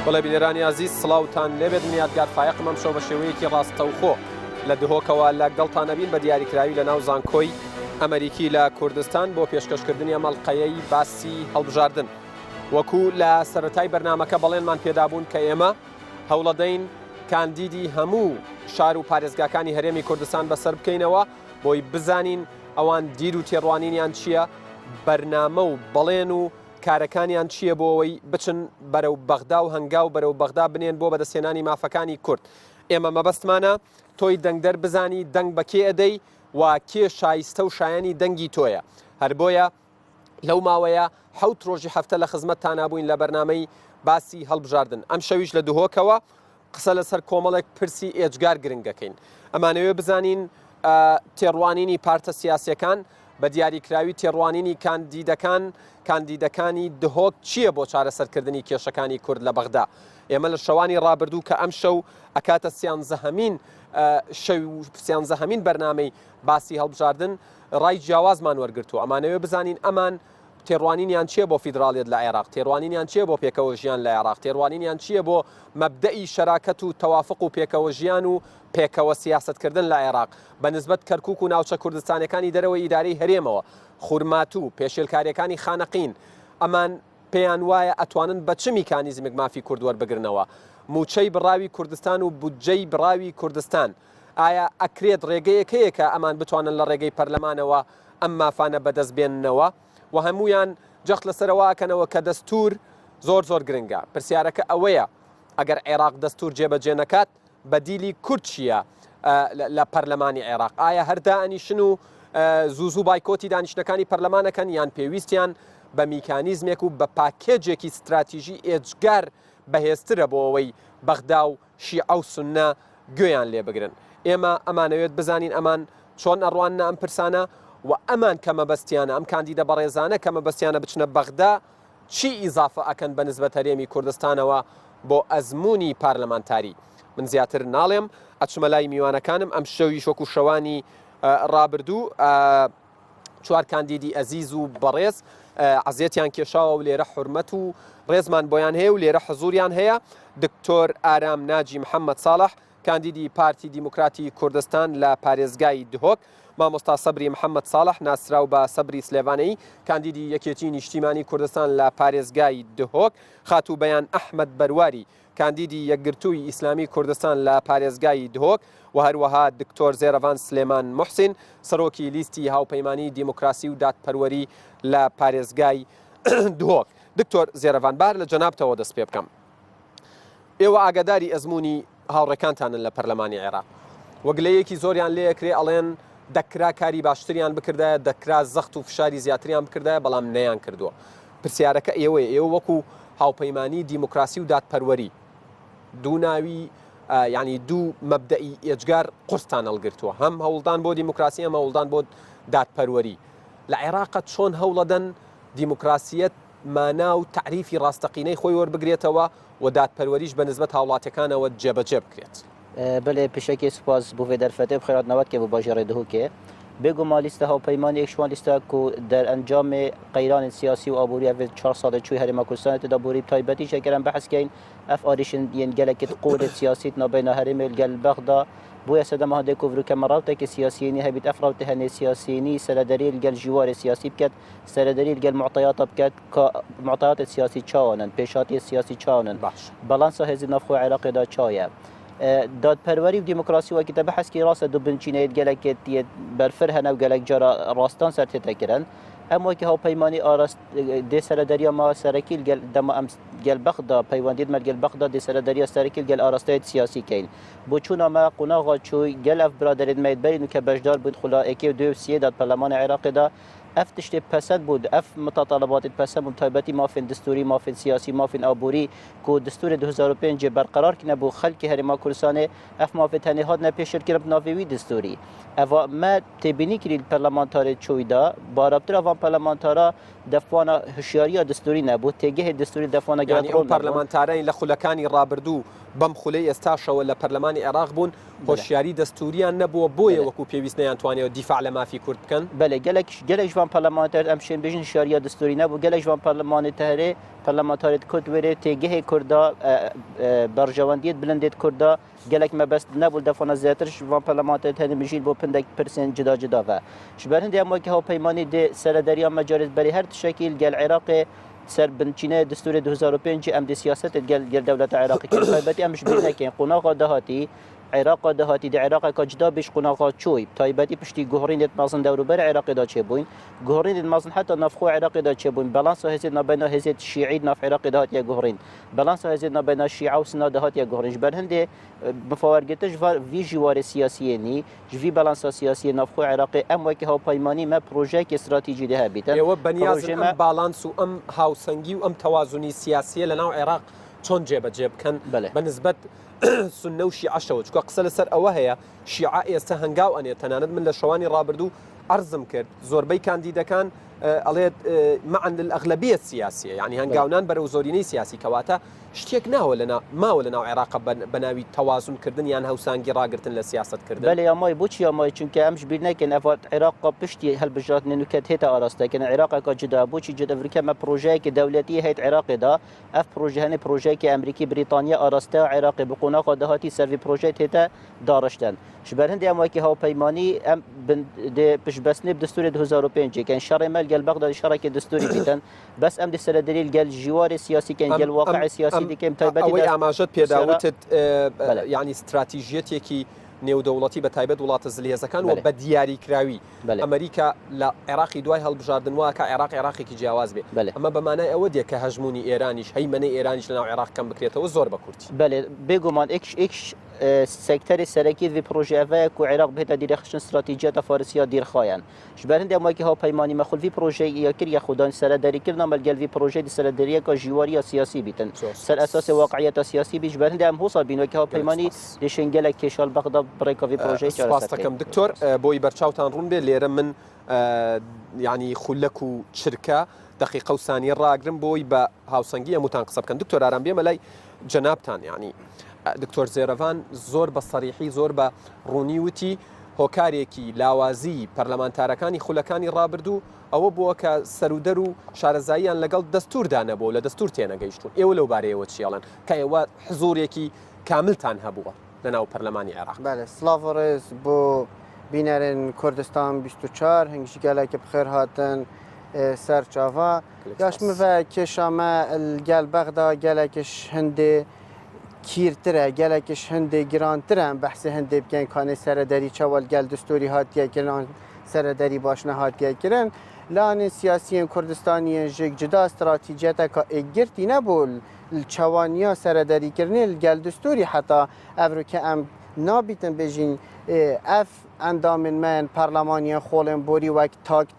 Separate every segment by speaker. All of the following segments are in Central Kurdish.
Speaker 1: بەڵێ بینەرانی عزیز سڵاوتان لێبێت یادگار فایقم ئەم شەو بە شێوەیەکی ڕاستەوخۆ لە دهۆکەوە لەگەڵتان نەبین بە دیاریکراوی لە ناو زانکۆی ئەمریکی لە کوردستان بۆ پێشکەشکردنی ئەمەڵقەیەی باسی هەڵبژاردن. وەکو لە سەرەتای بەرنامەکە بەڵێنمان پێدابوون کە ئێمە هەوڵەدەین کاندیدی هەموو شار و پارێزگاکانی هەرێمی کوردستان بەسەر بکەینەوە بۆی بزانین ئەوان دیر و تێڕوانینیان چییە، بەرنامە و بەڵێن و کارەکانیان چییە بۆ ئەوەی بچن بەرەو بەغدا و هەنگاو بەرەو بەغدا بنێن بۆ بەدەستێنانی مافەکانی کورد. ئێمە مەبەستمانە تۆی دەنگدەر بزانی دەنگ بە کێ ئەدەی و کێ شایستە و شایانی دەنگی تۆیە. هەر بۆیە لەو ماوەیە حەوت ڕۆژی هەفتە لە خزمەتتان نابووین لە بەرنامەی باسی هەڵبژاردن. ئەم شەویش لە دهۆکەوە قسە لەسەر کۆمەڵێک پرسی ئێجگار گرنگەکەین. ئەمانەوێ بزانین تێڕوانینی پارتە سیاسیەکان بە دیاریکراوی تێڕوانینی کاندیدەکانی دهۆک چییە بۆ چارەسەرکردنی کێشەکانی کورد لە بەغدا. ئێمە لە شەوانی ڕابردوو کە ئەم شەو ئەکاتە سیانزەهەمین بەرنامەی باسی هەڵبژاردن ڕای جیاوازمان وەرگرتووە. ئەمانەوێ بزانین ئەمان تێڕوانینیان چییە بۆ فیدراڵیت لە عێراق، تێڕوانینیان چییە بۆ پێکەوە ژیان لە عێراق، تێڕوانینیان چییە بۆ مەبدەئی شەراکەت و تەوافق و پێکەوە ژیان و پێکەوە سیاستکردن لە عێراق بە نسبەت کەرکووک و ناوچە کوردستانەکانی دەرەوەی ئیدارەی هەرێمەوە، خورماتوو، پێشێلکاریەکانی خانەقین. ئەمان پێیان وایە ئەتوانن بە چ میکانیزمێک مافی کورد وەربگرنەوە، موچەی بڕاوی کوردستان و بودجەی بڕاوی کوردستان. ئایا ئەکرێت ڕێگەیەک هەیە کە ئەمان بتوانن لە ڕێگەی پەرلەمانەوە ئەم مافانە بەدەست بێننەوە و هەمویان جەخت لەسەرەوەکەنەوە کە دەستور زۆر گرنگە. پرسیارەکە ئەوەیە ئەگەر عێراق دەستور جێبەجێ نەکات بەدیلی کورد چییە لە پەرلەمانی عێراق؟ ئایا هەردا ئەنیشن و زوو بایکۆتی دانیشتەکانی پەرلەمانەکەن یان پێویستیان بە میکانیزمێک و بە پاکێجێکی استراتیژی ئێجگار بەهێزترە بۆ ئەوەی بەغدا و شیعە و سونە گوێیان لێ بگرن. ئێمە ئەمانەوێت بزانین ئەمان چۆن ئەڕوانە ئەم پرسانە و ئەمان کە مەبەستیانە ئەم کاندیدە بەڕێزانە کە مەبەستیانە بچنە بەغدا چی ئیزافە ئەکەن بە نسبەت هەرێمی کوردستانەوە بۆ ئەزمموی پارلەمانتاری. من زیاتر ناڵێم ئەچمە لای میوانەکانم. ئەم شەوی شۆک و شەوانی ڕابردوو چوار کاندیدی ئەزیز و بەڕێز عزیەتیان کێشاوە و لێرە حورمەت و ڕێزمان بۆیان هەیە و لێرە حزوریان هەیە. دکتۆر ئارام ناجی محەممەد ساڵح کاندیدی پارتی دیموکراتی کوردستان لە پارێزگای دهۆک، مامۆستا سەبری محەممەد ساڵح ناسرااو بە سەبری سلێوانەی کاندیدی یەکێتی نیشتیمانی کوردستان لە پارێزگای دهۆک، خاتوو بەیان ئەحمەد بەرواری کاندیدی یەکگرتووی ئیسلامی کوردستان لە پارێزگای دهۆک و هەروەها دکتۆر زێرەڤان سلێمان محسین سەرۆکی لیستی هاوپەیمانی دیموکراسی و دادپەروەری لە پارێزگای دهۆک. دکتۆر زێرەڤان بار لە جەنابتەوە دەست پێ بکەم. ئێوە ئاگاداری ئەزمموی هاوڕێکانتانن لە پەرلەمانی عێراق، وەگلەیەکی زۆریان لێەکرێ ئەڵێن دەکرا کاری باشتریان بکردایە، دەکرا زەخت و فشاری زیاتریان بکردایە، بەڵام نەیان کردووە. پرسیارەکە ئێوە وەکو هاوپەیمانی دیموکراسی و دادپەروەری دوو ناوی ینی دوو مەبدەئی ئێجگار قورستان هەڵگرتووە، هەم هەوڵدان بۆ دیموکراسی هەم هەوڵدان بۆ دادپەروەری. لە عێراقە چۆن هەوڵەدەن دیموکراسیەت مانا و تعریفی ڕاستەقینەی خۆی وەربگرێتەوە و دادپەروەریش بە نسبەت هاوڵاتیەکانەوە جێبەجێ بکرێت.
Speaker 2: بله پیشکی سپاس بوده در فتح خیرات نواد که باجر دهو که بگو ما لیست ها پیمانی یکشوان لیست کو در انجام قیران سیاسی و آبوری اول 4 سال چوی هرم کوردستان تدابوری تایبتی شکرم بحث کین اف آریشن ین گلکت قوت سیاسی نبین هرم الجل بغدا بویا سدم هده کوفرو کمرات که سیاسیینی هبیت افراد هنی سیاسیینی سردری الجل جوار سیاسی بکت سردری الجل معطیات بکت معطیات سیاسی چاونن پیشاتی سیاسی چاونن بالانس هزینه نفخو عراق دا چایه دادپەروەری و دیموکراسی وەکی دە بەحەس کی ڕاستە دوو بنچینەیەت گەلێکێت بەرفر هەنە و گەلێک جارە ڕاستان سەر تێتەکردن ئەم وەکی هاوپەیمانی ئاراست دێ سەرەدەریە ما سەرەکی دەما ئەم گەلبەخدا پەیوەندیت مە گەلبەخدا دێ سەرەدەریە سەرەکی گەل ئاراستەیەت سیاسی کەین بۆ چوونەمە قوناغا چووی گەل ئەف برادەرێت مەیدبەرین و کە بەشدار بوون خولائێکی و دوێ و سیێ داد پەرلەمانی عێراقیدا اف تشتي پسند بود اف متطلبات پسند مطالباتی مافین دستوری مافین سیاسی مافین آبوری کو دستور 2005 برقرار کنه بو خلق هرما کوردستان اف مافین تنهاد نه پیشر کرد ناوی دستوری اوا ما تبینی کلی پارلمانتار چویدا بارابطر اوان پارلمانتارا دفوانا هوشیاری دستوری نبود تگه دستوری دفوانا
Speaker 1: یعنی اون پارلمانتارین لخلکانی رابردو بەم خولەی ئێستاشەوە لە پەرلەمانی عێراق بوون هۆشیاری دەستوریان نەبووە بۆیە وەکو پێویست نەیانتوانێت دیفاع لە مافی کورد بکەن
Speaker 2: بله gelek جوان پارلمانتر ام شین بیژن شاریا دستوری نبود gelek جوان پارلمانتره پارلمانتریت کرد وره تیگه کردا برجواندیت بلندیت کردا gelek مبست نبود دفعه زیاتر جوان پارلمانتر هنی میشید با 5% جدا جدا و شبه هندی اما که ها پیمانی ده سرداری مجارز بری هر شکل گل عراق سر بنچینه دستور 2005 ام دی سیاست گل دولت عراقی که تایبەتی امش بینه که قناق دهاتی عراق دهاتی در عراق که جدا بیش قناق چوی تایبەتی پشتی گهرین مازن دورو بر عراق دا چه بوین گهرین مازن حتی نفخو عراق دا چه بوین بالانس هزید نبین هزید شیعی نف عراق دهات یا گهرین بالانس هزید نبین شیعه و سنا دهات یا گهرین جبر هنده مفاورگتش وی جوار سیاسی نی جوی بالانس سیاسی نفخو عراق ام وکی ها پیمانی ما پروژه که استراتژی ده بیتن
Speaker 1: ئێوە بەنیازن ئەم بالانس و ئەم هاوسەنگی و ئەم تەوازنی سیاسیە لەناو عێراق چۆن جێبەجێ بکەن بەنسبەت سنە و شیعەشەوە چکە قسە لەسەر ئەوە هەیە شیعە ئێستا هەنگاو ئەنێ تەنانەت من لە شەوانی ڕابردوو عرضم کرد زۆربەی کاندیدەکان ئەڵێت معن الأغلبية السياسية يعني هەنگاونان بەرەو زۆرینەی سیاسی کەواتە شتێک ماوە لەناو عێراق بەناوی تەوازن کردن یان هەوسانگی ڕاگرتن لە سیاست کردن
Speaker 2: بله یامای بوچ یامای چونکە ئەمش بیر نەکەن ئەفات عێراق پشتی هەڵبژاردنە نوکەت هێتا ئاراستەکەن عێراقەکە جدا بۆچی جدا ئەفریکا پرۆژەیەکی دەولەتی هەیت عێراقیدا ئەف پرۆژە هەنێ پرۆژەیەکی ئەمریکی بریتانیا ئاراستە عێراقی بقۆناغا دەهاتی سەروی پرۆژەیە هێتا داڕشتن شبر هەندێک ئەمواکی هاوپەیمانی ئەم پشتبەستنی دستوری 2005 کەن شەڕی مەل گەل بەغدا شەڕێکی دستوری بیتن بەس ئەم سەردەریل گەل ژیواری سیاسی کەن گەل واقع سیاسی دیکەم
Speaker 1: ئەوەی ئاماژەت پێداوتت ینی استراتیژیەتێکی نێودەوڵەتی بە تایبەت وڵاتە زلێزەکان و بە دیاریکراوی ئەمریکا لە عێراقی دوای هەڵبژاردنەوە کە عێراقێکی جیاواز بێ ئەمە بەمانای ئەوە دێ کە هەژمونی ئێرانیش هەیمەنەی ئێرانیش لەناو عێراق کەم بکرێتەوە زۆر بە کورتی
Speaker 2: بەێ بێگومان ئێکش سکتەری سەرەکی وی پرۆژەیە و عێراق بێتە دیرەخشن استراتیژیەتە فارسیا دیرخایەن ژبەر هەندێک ئەمەکی هاوپەیمانی مەخولڤی پرۆژەی یەکرد یەخودان سەردەریکردن مەلگەلڤی پرۆژەی سەردەریەکە ژیواری سیاسی بیتن سەر ئەساسی واقعیەتە سیاسی بیش بەر هەندێک ئەم هۆسا بینەوەکی هاوپەیمانی دێشنگەلە کێشال بەغدا بڕێکەوی پرۆژەی
Speaker 1: سپاس دەکەم دکتۆر بۆی بەرچاوتان ڕوون بێ لێرە من ینی خولەک و چرکە دقیقە و سانیە ڕاگرم بۆی بە هاوسەنگی هەمووتان قسە بکەن دکتۆر ئارام بێمە لای جەنابتان ینی دکتۆر زێرەڤان زۆر بە سەریحی زۆر بە ڕوونی وتی هۆکارێکی لاوازی پەرلەمانتارەکانی خولەکانی ڕابردوو ئەوە بووە کە سەرودەر و شارەزاییان لەگەڵ دەستوردا نەبوو لە دەستور تێنەگەیشتون ئێوە لەو بارەیەوە چیاڵن کە ئێوە حزورێکی کاملتان هەبووە لەناو پەرلەمانی عێراق
Speaker 3: سلااوڕێز بۆ بینەرن کوردستان 24 هەنگشی گەلێکی بخێر هاتن سەر چاوا یاشمڤە کێشامە گەل بەغدا گەلێکش هەندێ کیرترە گەلێکش هەندێ گرانترە بەحسی هەندێ بکەن کانێ سەرەدەری چاوەل گەل دستوری هاتیەکردان سەرەدەری باش نەهاتیەکردن لاانێ سیاسیین کوردستانیە ژێک جدا استراتیجێتەکە ئێگرتی نەبوو چاوانیا سەرەدەریکردنی گەل دستوری حتا ئەڤروکە ئەم نابیتن بێژین ئەف ئەندامن من پەرلەمانیە خۆڵێن بۆری وەک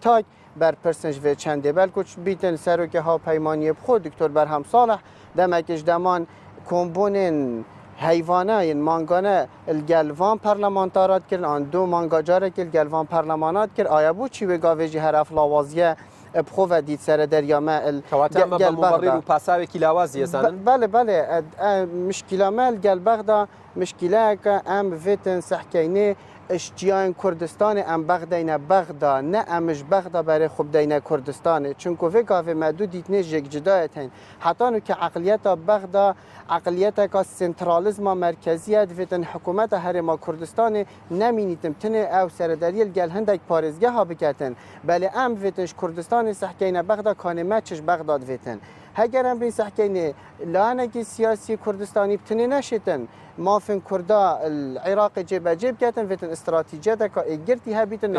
Speaker 3: تاک بەر پرسنج vê çendê belkuç bîtin serokê hawpeymaniyê bixwe Diktor Berhem Saleh demekî ji deman komponên heyvanayên mangane il gel van parlamentarat kirin an du manga carekê il gel van parlemanat kir aya bû çî wê gavê jî heref lawaziye bixwe ve dît serederiya me il
Speaker 1: و پاساوێکی لاوازی ێزانن
Speaker 3: belê mişkîla me il gel bexda mişkîleyeke em vêtin sehkeynê اشتیان کردستان ام بغدینه بغدا نه امش بغدا برای خوب دینه کردستانه چون که وکافه مدود دیتنه جگ جدایت هن حتی نو که عقلیت بغدا عقلیت که سنترالیزم مرکزیت ویتن حکومت هرما کردستان نمینیتم تنه او سردریل گل هندک پارزگه ها بکتن بله ام ویتنش کردستان سحکینه بغدا کانه مچش بغداد ویتن هەگەرم بین سەحکەینێ لاانێکی سیاسی کوردستانی بتنێ نەشێتن مافن کووردا عێراقی جێبەجێ بکاتن بێتن استراتیجیەتەکە ئێگرتی هەبیتن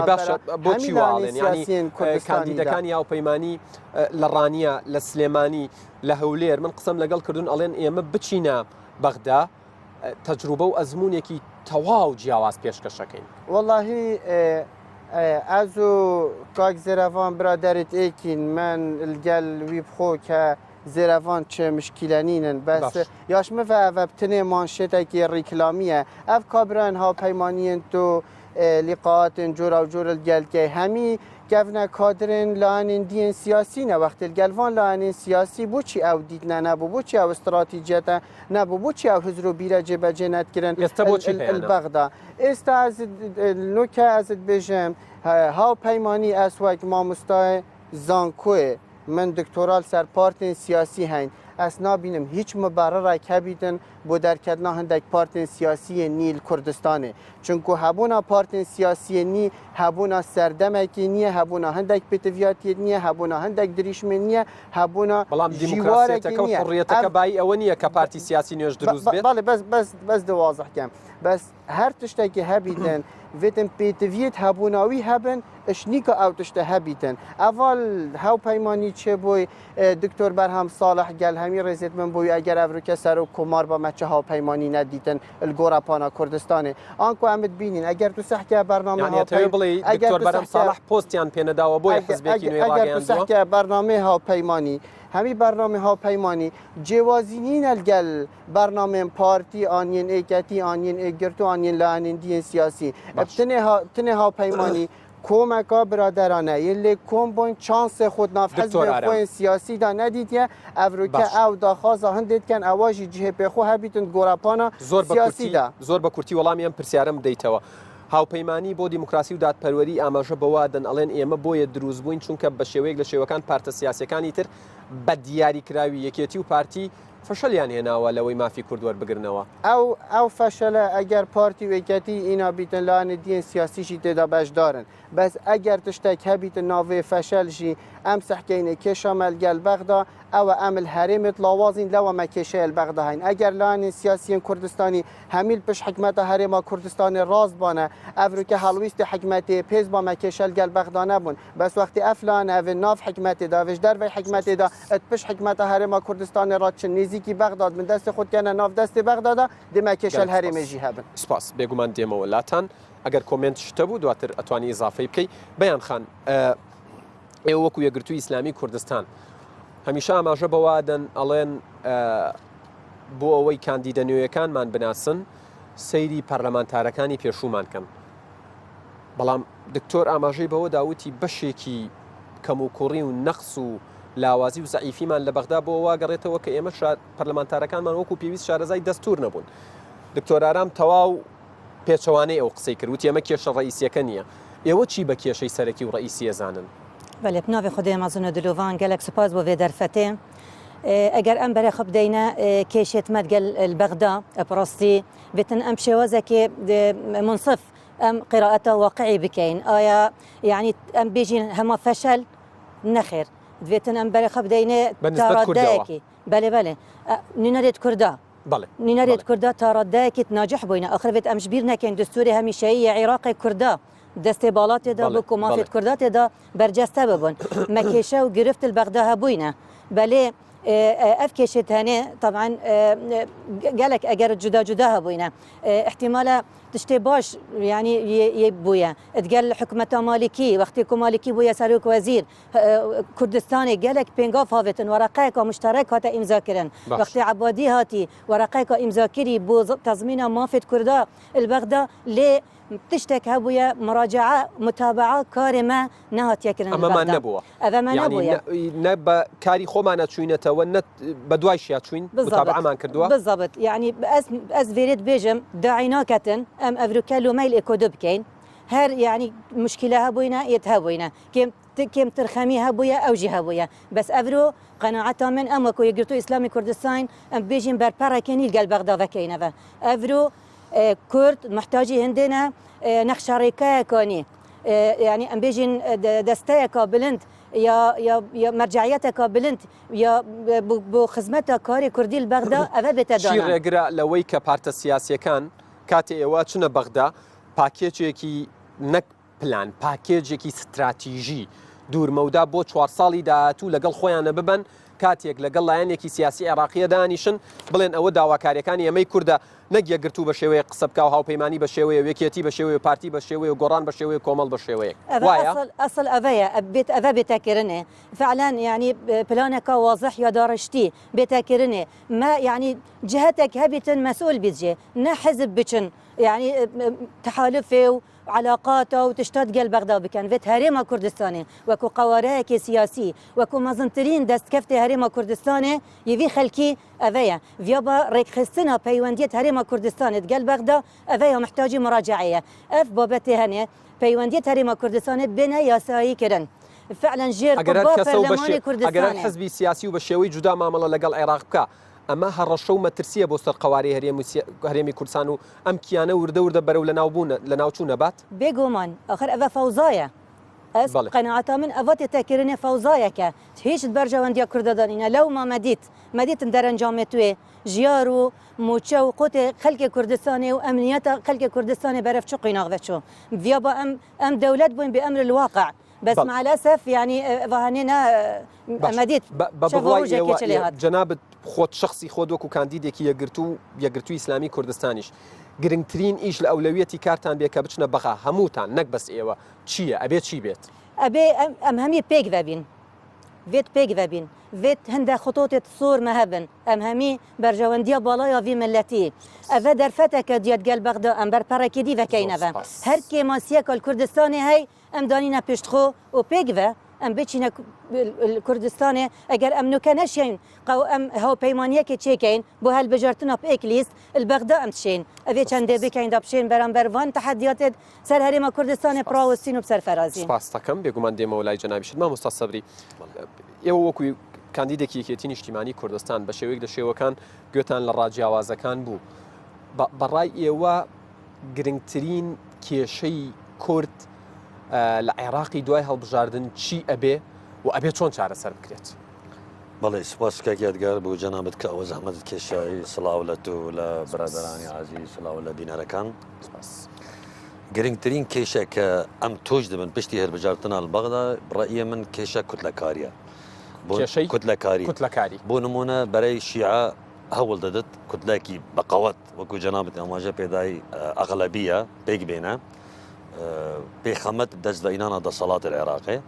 Speaker 1: بۆچی واڵێن ینی کاندیدەکانی هاوپەیمانی لە ڕانیە لە سلێمانی لە هەولێر من قسەم لەگەڵ کردوون ئەڵێن ئێمە بچینە بەغدا تەجروبە و ئەزمونێکی تەواو جیاواز پێشکەشەکەین
Speaker 3: وەڵاهی ez û kak zêrevan biraderit êkîn men gel wî bixwe ke zêrevan çi mişkîlenînin bes yaş min ve ev tinê manşetekî rîklamî ye ev kabirên hawpeymaniyên tu لقاءات جورا وجورا الجالكي همي كيفنا كادرين لانين دين سياسيين وقت الجلفان لانين سياسي بوشي او ديتنا نابو بوشي او استراتيجيتا نابو بوشي او هزرو بيرا جبا جنات كرن البغدا استعزد نوكا ازد بجم هاو پیمانی اسواق ما مستای زانکوی من دکترال سر پارتین سیاسی هین اس نبینم هیچ مبرر کبیدن بو درکدنا هندک پارتین سیاسی نیل کردستانه چونکو هبونا پارتین سیاسی نی هبونا سردمکی نیه هبونا هندک پتویاتی نیه هبونا هندک دریشمن نیه هبونا
Speaker 1: جیوارکی نیه حریتک بای اونیه که پارتی سیاسی نیوش دروز بید
Speaker 3: بله بس دو واضح کم بس هر تشتکی هبیدن ویتن پیتویت هبوناوی هبن اشنیکا او تشته هبیتن اول هاو پیمانی چه بوی دکتر برهم صالح گل همی رزید من بوی اگر افروکه سر و کمار با مچه ها پیمانی ندیتن الگورا پانا کردستانه آنکو امید بینین اگر تو سحکه برنامه
Speaker 1: ها دکتر برهم صالح پوستیان پیندا و بوی حزبکی نوی
Speaker 3: اگر تو سحکه برنامه ها پیمانی همی برنامه ها پیمانی جوازینین الگل برنامه پارتی آنین ایکتی آنین ایگرتو آنین لانین دین سیاسی تنه ها پیمانی کومکا برادرانه یلی کوم بون چانس خود ناف حزب خوین سیاسی دا ندیدیه افروکه او دا خوازا هندید کن اواجی جه پیخو هبیتن گوراپانا سیاسی دا
Speaker 1: زور با کورتی ولامی هم پرسیارم دیتوا هاوپەیمانی بۆ دیموکراسی و دادپەروەری ئاماژە بەوادن ئەڵێن ئێمە بۆیە دروست بووین چونکە بە شێوەیەک لە شێوەکان پارتە سیاسیەکانی تر بە دیاریکراوی یەکێتی و پارتی فەشەلیان هێناوە لەوەی مافی کورد وەربگرنەوە
Speaker 3: ئەو فەشەلە ئەگەر پارتی و یەکێتی ئینا بیتن لاانە دیین سیاسیشی تێدا بەشدارن بەس ئەگەر تشتێک هەبیتە ناوێ فەشەلژی ئەم سەحکەینە کێشە مەلگەل بەغدا ئەوە ئەمل هەرێمت لاوازین لەوە مەکێشەیە بەغدا هەین ئەگەر لاانین سیاسیین کوردستانی هەمیل پشت حکومەتە هەرێما کوردستانی ڕاست بانە ئەڤروکە هەڵویستی حکومەتی پێز با مەکێشەل گەل بەغدا نەبوون بەس وەختی ئەفلان ئەڤ ناف حکومەتێدا وێژ دەرڤی حکومەتێدا ئەت پشت حکومەتە هەرێما کوردستانی ڕاتچن نزیکی بەغداد من دەستی خودکەنە ناف دەستی بەغدادا دێ مەکێشەل هەرێمێژی هەبن
Speaker 1: سپاس بێگومان دێمەوە لاتان ئەگەر کۆمنت شتە بوو دواتر ئەتوانی ئیزافەی بکەی بەیان خان ئێوە وەکو یەکگرتووی ئیسلامی کوردستان هەمیشە ئاماژە بەوادەن ئەڵێن بۆ ئەوەی کاندیدە نوێیەکانمان بناسن سەیری پەرلەمانتارەکانی پێشوومان کەن بەڵام دکتۆر ئاماژەی بەوە داوتی بەشێکی کەم و کوڕی و نەقس و لاوازی و زەعیفیمان لە بەغدا بۆ واگەڕێتەوە کە ئێمە پەرلەمانتارەکانمان وەکو پێویست شارەزای دەستور نەبوون دکتۆر ئارام تەواو پێچەوانەی ئەو قسەی کردوتی ئەمە کێشە ڕئیسیەکە نییە ئێوە چی بە کێشەی سەرەکی و ڕئیسی ئەزانن
Speaker 4: بله بناوی خدای مازن دلوان گلک سپاس بو درفته اگر ام برای خب دینا کشت مدگل البغدا براستی بتن ام شوازه که منصف ام قراءة واقعي بكين آية يعني ام بيجين هما فشل نخير بتن ام برای خب دینا
Speaker 1: ترداكي
Speaker 4: بله نيناريت كردا
Speaker 1: بله
Speaker 4: نيناريت كردا ترداكي ناجح بوينا اخر بيت ام جبير نكين دستوري همیشه عراقي كردا دستبالات دا بکو مافیت کردات دا برجسته ببون مکیشه و گرفت البغدا هبوینه بله اف کشت هنه طبعا قالك اگر جدا هبوینه احتمالا تشتي باش يعني يبويا تقال حكومة مالكي وقت مالكي بويا ساروك وزير كردستاني قالك بينغاف هافتن ورقائك مشترك هاتا امزاكرن وقت عبادي هاتي ورقائك امزاكري بو تضمين مافت كردا البغدا ليه تشتك هبويا مراجعة متابعة كارمة نهات يكرن
Speaker 1: أما ما نبوة
Speaker 4: أما
Speaker 1: يعني نبا كاري خو تشوينته ونت بدوايش تشوين متابعة ما كردوها
Speaker 4: بالضبط يعني أز فيريد بيجم داعينا كتن أم أفريكالو ميل إكودوب كين هر يعني مشكلة هبوينا يتهبوينا كم ترخمي هبويا أو جي هبويا بس أفرو قناعتها من أمك ويقرتو إسلامي كردستان أم بيجم بربرا كيني القلب بغدا وكينه أفرو كرد محتاجي هندنا نخ شركة كوني يعني ام بيجين دستيك بلند يا مرجعيتك بلند يا بخدمتها كاري كردي البغدا افا بتدانا
Speaker 1: شير اقرا لوي كبارت السياسي كان كاتي ايواتشنا بغدا باكيجيكي نك بلان باكيجيكي استراتيجي دور مودا بو 4 ساڵی داهاتوو لەگەڵ خۆیانە ببن کاتێک لەگەڵ لایەنێکی سیاسی عێراقیە دانیشن بڵێن ئەوە داواکاریەکانی ئەمەی کووردە نەک یەکگرتوو بە شێوەیە قسە بکە و هاوپەیمانی بە شێوەیە یەکێتی بە شێوەیە پارتی بە شێوەیە گۆڕان بە شێوەیە کۆمەڵ بە شێوەیە
Speaker 4: اصل افايا بيت افا بتاكرنه فعلا يعني بلانك واضح يا دارشتي بتاكرنه ما يعني جهتك هبتن مسؤول بيجي نا حزب بچن يعني تحالفه علاقات وتشتد قلب بغداد بكن فيت هرم كردستاني وكو قوارك سياسي وكو مزنترين دست كفت هرم كردستاني يفي خلكي أفيا فيابا ريك خستنا بيوندية هرم كردستاني قلب بغداد أفيا محتاجة مراجعية بابتي هني بيوندية هرم كردستاني بنا ياسايي كرن فعلا جير قبا برلماني كردستاني
Speaker 1: اگر حزبی سیاسی و بشوی جدا معامله لەگەڵ عێراق بکە ئەمە هەڕەشە و مەترسیە بۆ سەر قواری هەرێمی کوردستان و ئەم کیانە وردە بەرەو لە ناوچوو نەبات
Speaker 4: بيجومان آخر أفا فوزايا أس قناعتا من أفات تكرني فوزايا كا هيش برجا ونديا كردستانينا لو ما مديت درن جامتوي جيارو موچو قوت خلق كردستاني وأمنيات خلق كردستاني برف شو قيناغ وشو فيابا أم دولة بوين بأمر الواقع بس مع الأسف يعني فهنينا مديت
Speaker 1: بەڵای جەنابەت خۆت شخصی خۆت وەکو کاندیدێکی یەکگرتووی ئیسلامی کوردستانیش گرنگترین ئیش لە ئەولەویەتی کارتان بێ کە بچنە بەخا هەمووتان نەک بەس ئێوە چییە ئەبێت چی بێت
Speaker 4: أبي أم همي بيك ذابين فيت فيت هندا خطوط صور مهبن أم همي برجوانديا بالايا في ملتي أفا درفتك ديال قلب بغداد أم بربركي دي فكينفا هر كيماسيك الكردستاني هاي أم دانينا بيشتخو وبيك ام بچینە کوردستانê ئەگەر ئەم نوکەنەشین قەو ئەم هاوپەیمانیەکی چێکەین بۆ هەلبژارتنا ئێکلیست البەغدا ئەم تشین ئەvê چەندێ بکەین دا بشێن بەرامبەروان تەحەدیاتێت سەر هەرێمە کوردستانی پراوەستین و بسەرفەرازی
Speaker 1: سپاس دەکەم بێگومان دێمەوە لای جەنابیشت مامۆستا سەبری ئێوە وەکوی کاندیدێکی یەکێتی نیشتیمانی کوردستان بە شێوەیەک لە شێوەکان گوێتان لە ڕاجیاوازەکان بوو بەڕای ئێوە گرنگترین کێشەی کورد لە عێراقی دوای هەڵبژاردن چی ئەبێ و ئەبێ چۆن چارەسەر بکرێت
Speaker 5: بەڵێ سوپاس کاکیادگار بۆ جەنابەت کە ئەوە زەحمەتت کێشایی سڵاو لە تۆ لە برادرانی عزیز سڵاو لە بینەرەکان گرنگترین کێشە کە ئەم تۆش دەبن پشتی هەڵبژاردنە بەغدا بڕائیە من کێشە کوتلەکاریە کوتلەکاری بۆ نمونە بەرەی شیعە هەوڵ دەدت کوتلێکی بەقەوەت وەکو جەنابەت ئەماژە پێدای ئەغلەبیە پێک بێنە پێخەمەت دەستدەینانە دەسەڵات العێراقی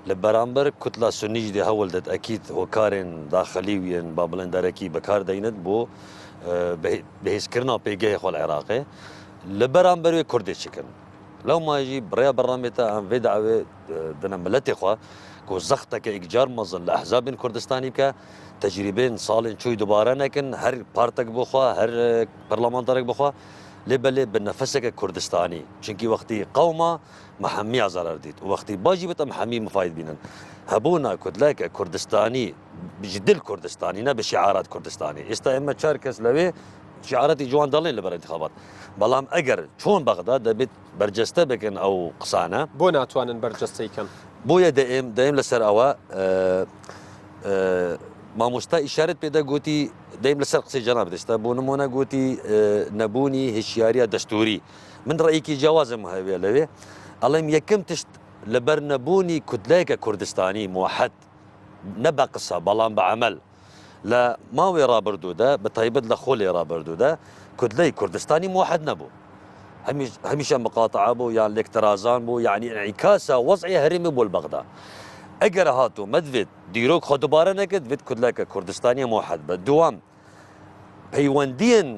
Speaker 5: لە بەرامبەر کوتلا سنیش دێ هەوڵدەت ئەکیت هۆکارێن داخەلیویەن با بڵندەرەکی بەکاردەینێت بۆ بەهێزکردنا پێگەی خۆ العێراقی لە بەرامبەروێ کوردێکیکردن لەو ماژی بڕیا بەڕامێتە ئەم vê داوێ دنە ملەتی خوا کۆ زەختەکە ئیکجار مەزن لە ئەحزابین کوردستانی بکە تەجریبێن ساڵێن چووی دووبارە نەکەن هەر پارتێک بخوا هەر پەرلەمانتارێک بخوا لێبەلێ بنەفەسێکە کوردستانی چونکی وەختی قەومە محەمیە زەرەر دیت و وەختی باژی بێتە محەمی مفاید بینن هەبوونا کوتلایکە کوردستانی بجدل کوردستانی نە بە شیعارات کوردستانی ئێستا ئێمە چار کەس لەوێ شیعارەتی جوان دەڵێن لەبەر انتخابات بەڵام ئەگەر چۆن بەغدا دەبێت بەرجەستە بکەن ئەو قسانە
Speaker 1: بۆ ناتوانن بەرجەستەیکەن
Speaker 5: بۆیە دەیم لەسەر ئەوە مامۆستا ئیشارەت پێدا گوتی دەیم لەسەر قسەی جەنابەت ئێستا بۆ نمونە گوتی نەبوونی هێشیاریە دەستوری من ڕێیەکی جیاوازم هەوێ لەوێ ئەڵێم یەکەم تشت لەبەر نەبوونی کوتلەیەکە کوردستانی موحەد نە بە قسە بەڵام بە عەمەل لە ماوەی ڕابردوودا بە تایبەت لە خۆڵی ڕابردوودا کوتلەی کوردستانی موحەد نەبوو هەمیشە مقاتعە بوو یان لێکتەرازان بوو یعنی انعکاسە وەزعی هەرێمی بۆ بەغدا ئەگەر هاتوو مەدوێت دیرۆک خۆ دووبارە نەکرد بێت کوتلەکە کوردستانی موحەد بە دووەم پەیوەندیان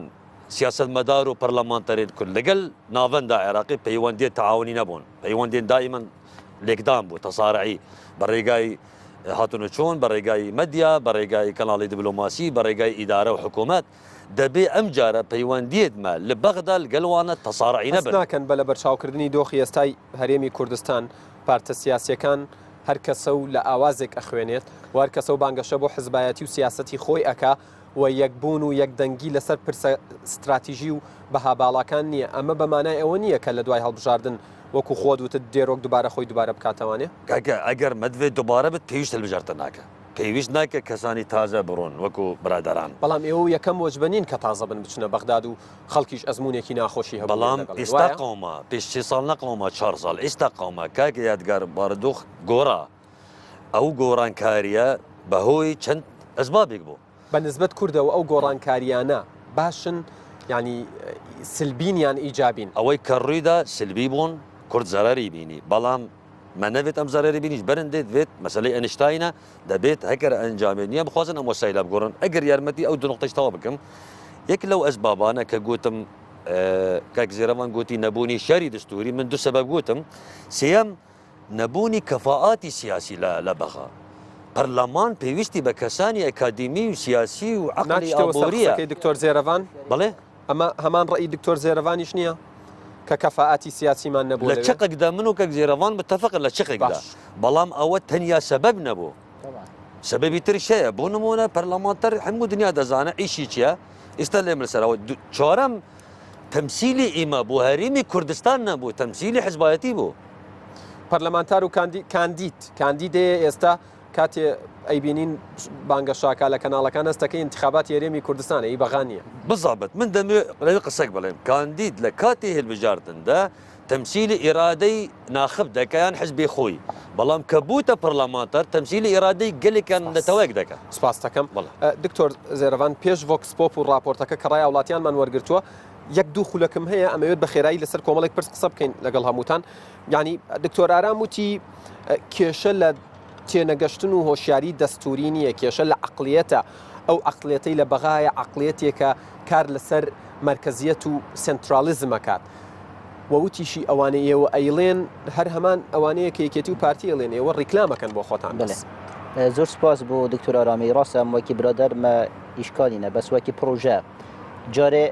Speaker 5: سیاسەتمەدار و پەرلەمانتەرێت کورد لەگەڵ ناوەندا عێراقی پەیوەندی تەعاونی نەبوون پەیوەندیان دائیمەن لێکدان بوو تەسارعی بە ڕێگای هاتونە چۆن بە ڕێگای مەدیا بە ڕێگای کەناڵی دیبلۆماسی بە ڕێگای ئیدارە و حکوومەت دەبێ ئەم جارە پەیوەندیتمە لە بەغدا لەگەڵوانە تەسارعی نەبن
Speaker 1: ناکەن بە لە بەرچاوکردنی دۆخی ئێستای هەرێمی کوردستان پارتە سیاسیەکان هەر کەسە و لە ئاوازێک ئەخوێنێت و هەر کەسە و بانگەشە بۆ حزبایەتی و سیاسەتی خۆی ئەکا و یەکبوون و یەکدەنگی لەسەر پرسە استراتیژی و بەهاباڵاکان نییە ئەمە بەمانای ئەوە نییە کە لە دوای هەڵبژاردن وەکو خۆ دوتت دێرۆک دووبارە خۆی دووبارە بکاتەوانێ
Speaker 5: ئەگەر مەدوێت دووبارە بێت پێویستە هەڵبژاردن ناکە پێویست ناکە کەسانی تازە بڕۆن وەکو برادەران
Speaker 1: بەڵام ئێوە یەکەم وەجبەنین کە تازە بن بچنە بەغداد و خەڵکیش ئەزمونێکی ناخۆشی هەبوو
Speaker 5: بەڵام ئێستا قەومە پێش 3 ساڵ نەقەومە 4 ساڵ ئێستا قەومە کاکە یادگار بارودۆخ گۆڕا ئەو گۆڕانکاریە بەهۆی چەند ئەسبابێک بوو
Speaker 1: بە نسبەت کوردەوە ئەو گۆڕانکاریانە باشن ینی سلبینیان ئیجابین
Speaker 5: ئەوەی کە ڕوویدا سلبی بوون کورد زەرەری بینی بەڵام من نەوێت ئەم زەرەری بینیش بەرن دێت مەسەلەی ئەنیشتاینە دەبێت هەکەر ئەنجامێت نییە بخوازن ئەم وەسایلە بگۆڕن ئەگەر یارمەتی ئەو دو نقطەی تەواو بکەم یەک لەو ئەسبابانە کە گوتم كاك زيرفان قوتي نبوني شاري دستوري من دو سبب قوتم سيام نبوني كفاءاتي سياسي لا بغى برلمان بيوستي بكساني اكاديمي وسياسي وعقلي ابوريه
Speaker 1: دكتور زيرفان
Speaker 5: بله
Speaker 1: اما همان راي دكتور زيرفان شنيا ككفاءاتي سياسي ما نبو
Speaker 5: لا تشقق دا منو كاك زيرفان متفق لا تشقق دا بلام او تنيا سبب نبو
Speaker 2: طبعا
Speaker 5: سبب ترشيه بو نمونه برلمانتر حمو دنيا دزانه عيشيچيا استلم السر چهارم تمثيلي اما بو هريمي كردستان نبو تمثيلي حزبياتي بو
Speaker 1: پەرلەمانتار و کاندیدێ ئێستا کاتێ ئەیبینین بانگە شاکا لە کەناڵەکان هەستەکەی انتخابات یاریێمی کوردستانە ئی بەغانیە
Speaker 5: بالضبط من دەمێ قسەك بڵێم کاندید لە کاتی هێلبژاردندا تمثيلي إرادي ناخب دكان حزبي خوي بلام كبوتا برلمانتر تمثيلي إرادي قال كان نتواك دكا
Speaker 1: سپاس دەکەم دکتۆر زێرەڤان پێش ڤۆکس پۆپ و راپۆرتەکە کە ڕای وڵاتیانمان وەرگرتووە یەک دوو خولەکم هەیە ئەمەوێت بە خێرایی لەسەر کۆمەڵێک پرس قسە بکەین لەگەڵ هەمووتان یعنی دکتۆر ئارام وتی کێشە لە تێنەگەشتن و هۆشیاری دەستوری نییە کێشە لە عەقڵیەتە ئەو عەقڵیەتەی لە بەغایە عەقڵیەتێکە کار لەسەر مەرکەزیەت و سنترالیزمەکات وەوتیشی ئەوانە ئێوە ئەیڵێن هەر هەمان ئەوانەیە کە یەکێتی و پارتی ئەڵێن ئێوە ڕیکلامەکەن بۆ خۆتان بەس
Speaker 2: زۆر سپاس بۆ دکتۆر ئارامی ڕاستە وەکی برادەرمە ئیشکالینە بەس وەکی پرۆژە جارێ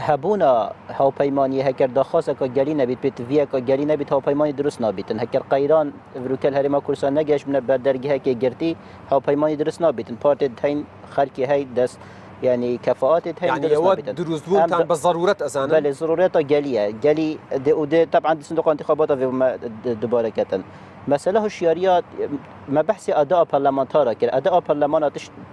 Speaker 2: هەبوونا هاوپەیمانی هەکەر داخوازەکە گەلی نەبیت پێت ڤیەکە گەلی نەبیت هاوپەیمانی دروست نابیتن هەکەر قەیران ڤروکەل هەرێما کوردستان نەگەشت بنە بەر دەرگەهەکێ گرتی هاوپەیمانی دروست نابیتن پارتێت هەین خەرکی هەی دەست يعني كفاءات هي
Speaker 1: يعني هو دروس بوتان بالضرورة أزانا
Speaker 2: بله ضرورات جالية جالي ودي طبعا صندوق انتخابات في دوباره كتن مسألة هوشياريات ما بحث أداء برلمانتارا كده أداء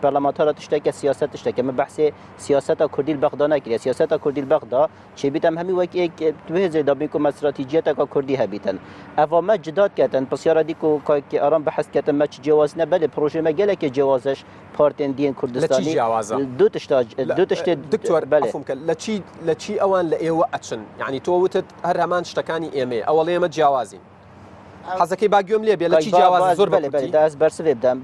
Speaker 2: برلمانتارا تشتكي سياسات تشتكي ما بحث سياسات كردي البغداد كده سياسات كردي البغداد شيء بيتم همي وقت توهز دابيكم استراتيجيات كردي هبيتن أفا ما جدات كتن بس يارا ديكو كأرام بحث كتن ما جوازنا بله بروجي ما جالك جوازش بارتين دين كردستاني دو تشتاج
Speaker 1: دكتور عفوك لشي أوان لإيوة أتشن يعني توتت هرمان اشتكاني إيمي أولية ما جوازين حەزەکەی باگوێم لێ بێ لە چی جیاواز زۆر
Speaker 2: دەست بەرسێ بدەم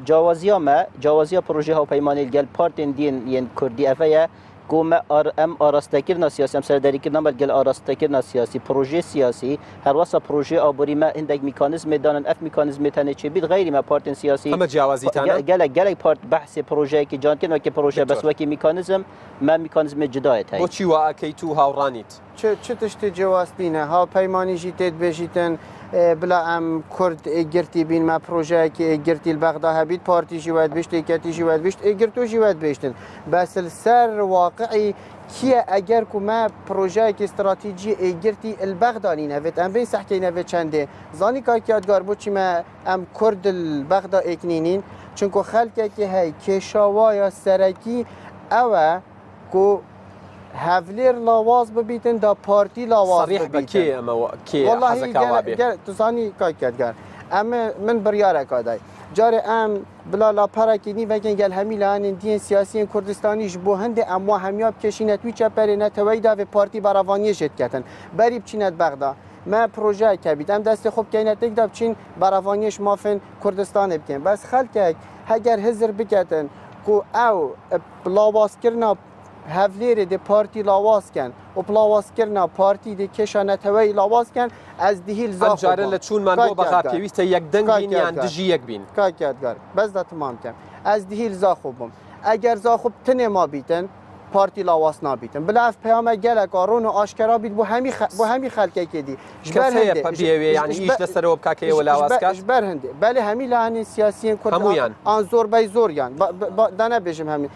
Speaker 2: جیاوازیە پرۆژه هاوپەیمانی لەگەڵ پارتێن دین یەن کوردی ئەڤەیە گۆمە ئەم ئاراستەکردنا سیاسی ئەم سەردەریکردنا بەلگەل ئاراستەکردنا سیاسی پرۆژێ سیاسی هەروەسە پرۆژێ ئابووریمە هەندێک میکانیزمێ دانن ئەف میکانیزمێ تەنێ چێ بیت غەیریمە پارتێن سیاسی
Speaker 1: ئەمە جیاوازیتانە
Speaker 2: گەلێک پارت بەحسێ پرۆژەیەکی جانکردن وەکی پرۆژە بەس وەکی میکانیزم ما میکانیزمێ جدایەت هەیە
Speaker 1: بۆچی وا ئەکەیت و هاوڕانیت
Speaker 3: چ تشتی جیاوازبینە هاوپەیمانیژی تێت بێژیتن بلا ئەم کورد ئێگرتی بینمە پرۆژەیەکی ئێگرتی بەغدا هەبیت پارتیژی وایت بشت ئێکەتیژی وایت بشت ئێگرتوژی وایت بێشتن بەسل سەر واقعی کیە ئەگەر کومە پرۆژەیەکی استراتیژی ئێگرتی البەغدانی نەوێت ئەم بێ سەحکەی نەوێت چەندێ زانی کاکیاتگار بۆچیمە ئەم کورد البەغدا ئێکنینین چونکە خەلکێکی هەی کێشاوایە سەرەکی ئەوە کو هەولێر لاواز ببیتن دا پارتی لاواز
Speaker 1: ببیتن
Speaker 3: والله تزانی کاکیاتگار ئەمە من بڕیارێکا دای جارێ ئەم بلا لاپەرێکی نیڤەکەن گەل هەمی لاانین دیین سیاسیین کوردستانیش بۆ هەندێ ئەموا هەمیا بکەشینە توی چەپەرێنەتەوەی داوێ پارتی بەڕەوانیەشێت کەتن بەری بچینەت بەغدا ما پرۆژەیەکە بیت ئەم دەستی خۆ بکەینەتێکدا بچین بەڕەوانیەش مافن کوردستانێ بکەین بەس خەلکێک هەگەر هزر بکەتن کو ئەو لاوازکردنا هەولێرێ دێ پارتی لاوازکەن و پلاوازکردنا پارتی دێ کێشانەتەوەی لاوازکەن ئەس دیهیل
Speaker 1: زارە لە چوونمان بۆ بەغا پێویستە یەک دەنگین یان دژی یەک بین
Speaker 3: کاکیاتگار بەس دا تمامکەم ئەس دیهیل زاخۆ بم ئەگەر زاخۆ تنێ ما بیتن پارتی لاواز نابیتن بلا ئەف پەیامە گەلێک ڕۆن و ئاشکرا بیت بۆ هەمی خەلکێکی دی
Speaker 1: لەسەرەوە بکاکەوە لاوازکەش
Speaker 3: بەر هەندێ بەلێ هەمی لاهانی سیاسیین کورد
Speaker 1: هەمویان
Speaker 3: ئان زۆربەی زۆریان دانەبێژم هەمی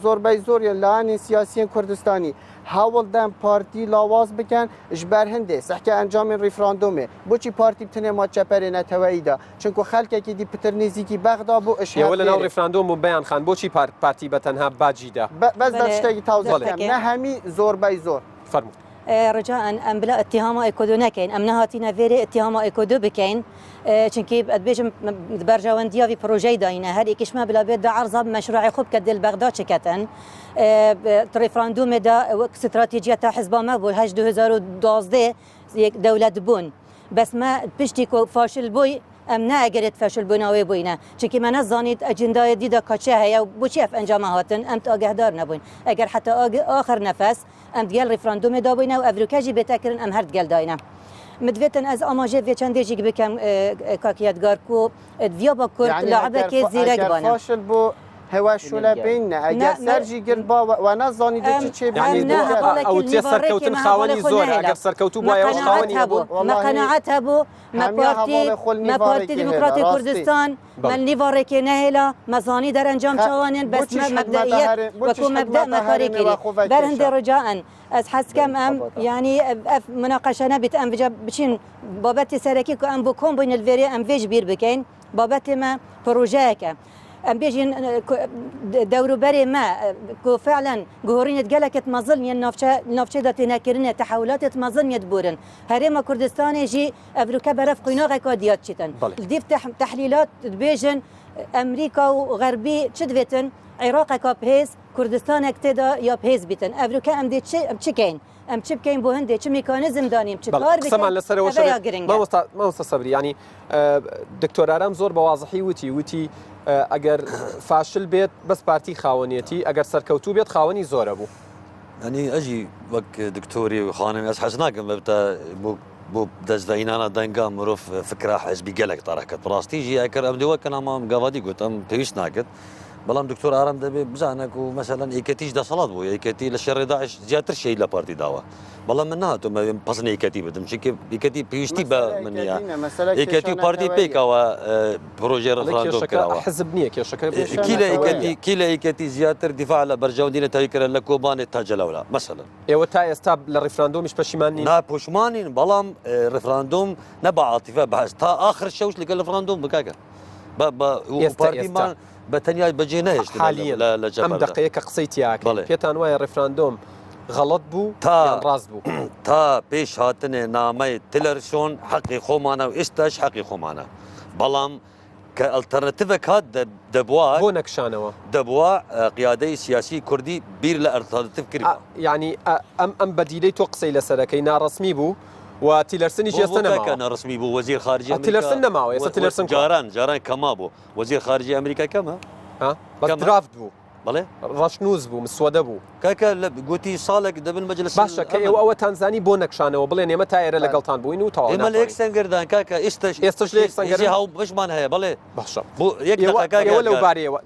Speaker 3: زۆربەی زۆریان لاهانی سیاسیین کوردستانی هەوڵدەن پارتی لاواز بکەن ji ber hindê sehke encamên referandumê بۆچی پارتی بتنێ ما çeperêneteweyî da çunku xelkekî dî pitir nêzîkî bexda bû
Speaker 1: ێوە لە ناو ڕێفراندۆم بوو بەیان خان بۆچی پارتی بەتەنها باجیدا
Speaker 3: بەس دا tiştekî tawzەکەم ne hemî zorbey zor
Speaker 1: فەرموو
Speaker 4: رجاء ام بلا اتهام ايكودو نكاين ام نهاتينا فيري اتهام ايكودو بكاين چونكي ادبيجم برجاونديا في بروجي داينا هر اكش ما بلا بيد عرضه مشروع خوب كدل بغداد شكتن ريفراندوم دا استراتيجيه تاع حزب ما بو هاج 2012 دوله بون بس ما بشتي فاشل بوي ئەم ناگەرێت فەشل بوونەوەی بووینە چکی منە زانیت ئەجندای دیدا کاچە هەیە و بۆچی ئەف ئەنجامە هاتن ئەم ئاگەهدار نەبووین ئەگەر حتا آخر نەفەس ئەم دیگەل ڕیفراندۆمێ دابووینە و ئەڤروکەژی بێتەکردن ئەم هەر دگەلداینە مدوێتن ئەز ئاماژێ vê çendêjî bikim kakiyetgar ku viya ba Kurd laebekê zêrek bane
Speaker 3: فاشل بۆ هێوا شولە بینە ئەگەر سەرژی گر با نازانی چێ
Speaker 1: ئەو تێ سەرکەوتن خاوەنی زۆر ئەگەر سەرکەوتو بۆ خاوەنی
Speaker 4: مەقەنەعەت هەبوو مەپارتی دیموکراتی کوردستان من نیڤارێکێ نەهێلا مەزانی دەرەنجام چاوانێن بەس مەبدەئیەت وەکو مەبدە مەکارێکی بەرهەندێ ڕجاءن ئەس حەزکەم ئەم ینی ئەف مناقەشە نەبێت ئەم بچین بابەتی سەرەکی کو ئەم بۆ کۆم بووین الڤێرێ ئەم vêj بیر بکەین بابەتێ me پرۆژەیەکە ئەم بێژین دەوروبەرێ me ku فعلا گۆڕینت geleket mezin yên navçeda tênekirinê tehewlatê mezin yê diborin herêma Kurdistanê jî evrûke beref qînaxeka diyat çîtin dîv tehlîlat dibêjin Emerîka û Xerbî çi divêtin Iraqeka pêz Kurdistanek têda ya pêz bîtin evrûke em dê çi bikeyn ئەم چ بکەین بۆ هەندێک چ میکانیزم دانیم چ کار
Speaker 1: قسەمان لەسەرەوە مامۆستا سەبری ینی دکتۆرارام زۆر بە واضحی وتی ئەگەر فاشل بێت بەس پارتی خاوەنیەتی ئەگەر سەرکەوتوو بێت خاوەنی زۆرە بوو
Speaker 5: ئەنی ئەجی وەک دکتۆری و خانم ئەس حەز ناکەم بەبتە بۆ دەستداینانە دەنگا مرۆڤ فکرا حەزبی گەلێک تاڕەکەت ڕاستیژی ئەکرد ئەم دێوە کە نامام گاوادی گوتم پێویست ناکرد بەڵام دکتۆر ئارام دەبێت بزانێک و مەسەلەن ئیکەتیش دەسەڵات بوو یەکەتی لە شەڕێ داعش زیاتر شەی لە پارتی داوە بەڵام من نهاتم پەسن یەکەتی بدم چونکە یەکەتی پێویستی بە منە یەکەتی و پارتی پێکەوە پرۆژێ ڕفراندۆم کراوە
Speaker 1: حزب نییە کێشەکە
Speaker 5: کی لە یەکەتی زیاتر دیفاع لە بەرژەوندینە تاویکردن لە کۆبانێت تا جەلەولا مەسەلەن
Speaker 1: ئێوە تا ئێستا لە ڕیفراندۆمیش پەشیمانی
Speaker 5: ناپۆشمانین بەڵام ڕفراندۆم نە بە عاتیفە بەس تا آخر شەوش لەگەڵ ڕفراندۆم بکاکە پارتیمان بە تەنیا بەجێ نەهێشت لە
Speaker 1: ئەم دقەیە کە قسەی تیاکە پێتان وایە ڕیفراندۆم غەڵەت بوو تا ڕاست بوو
Speaker 5: تا پێش هاتنێ نامەی تلەرسۆن حەقی خۆمانە و ئێستاش حەقی خۆمانە بەڵام کە ئەلتەرنەتیڤێک هات دەبووە
Speaker 1: بۆ نەکشانەوە
Speaker 5: دەبووە قیادەی سیاسی کوردی بیر لە ئەلتەرنەتیڤ کرد
Speaker 1: ینی ئەم بەدیلەی تۆ قسەی لەسەرەکەی ناڕسمی بوو و تیلەرسنی ێستا
Speaker 5: نەڕسمی بوو وەزیر خارجی
Speaker 1: تیلەرسن نەماوە ئێستا تیلەرسن
Speaker 5: جاران کەما بوو وەزیر خارجی ئەمریکا کەمە
Speaker 1: درافت بوو
Speaker 5: بڵێ
Speaker 1: ڕەشنووز بوو مسوەدە بوو
Speaker 5: کاکە لە گوتی ساڵێک دەبن مەجلس
Speaker 1: باشە کە ئێوە ئەوە تانزانی بۆ نەکشانەوە بڵێن ئێمە تا ئێرە لەگەڵتان بووین و تاوا
Speaker 5: ئێمە لە یەک سەنگەردان کاکە ئێستش لە یەک سەنگەر هاو بەشمان هەیە بڵێ
Speaker 1: باشە
Speaker 5: بۆ
Speaker 1: ئێوە لەو بارەیەوە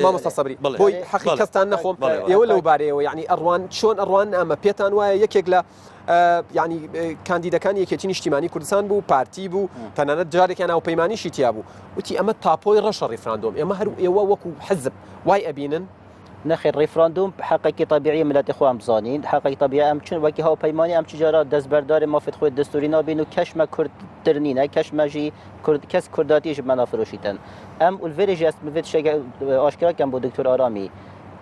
Speaker 1: مامۆستا سەبری بۆی حەقی کەستان نەخۆم ئێوە لەو بارەیەوە یعنی ئەڕوان چۆن ئەڕوان ئەمە پێتان وایە یەکێک لە ینی کاندیدەکانی یەکێتی نیشتیمانی کوردستان بوو پارتی بوو تەنانەت جارێکیان ناوپەیمانیشی تیا بوو وتی ئەمە تاپۆی ڕەشە ڕیفراندۆم ئێمە هەر ئێوە وەکو حزب وای ئەبینن
Speaker 2: نخیر ریفراندوم حقیقی طبیعی ملت خوام بزانین حقیقی طبیعی ام چون وکی ها پیمانی ام چجارا دست بردار مافت خود دستوری نابین و کشم کرد ترنینه کشم جی کرد کس کرداتیش منافروشیتن ام الوریج است مفید شگ آشکار کم بود دکتر آرامی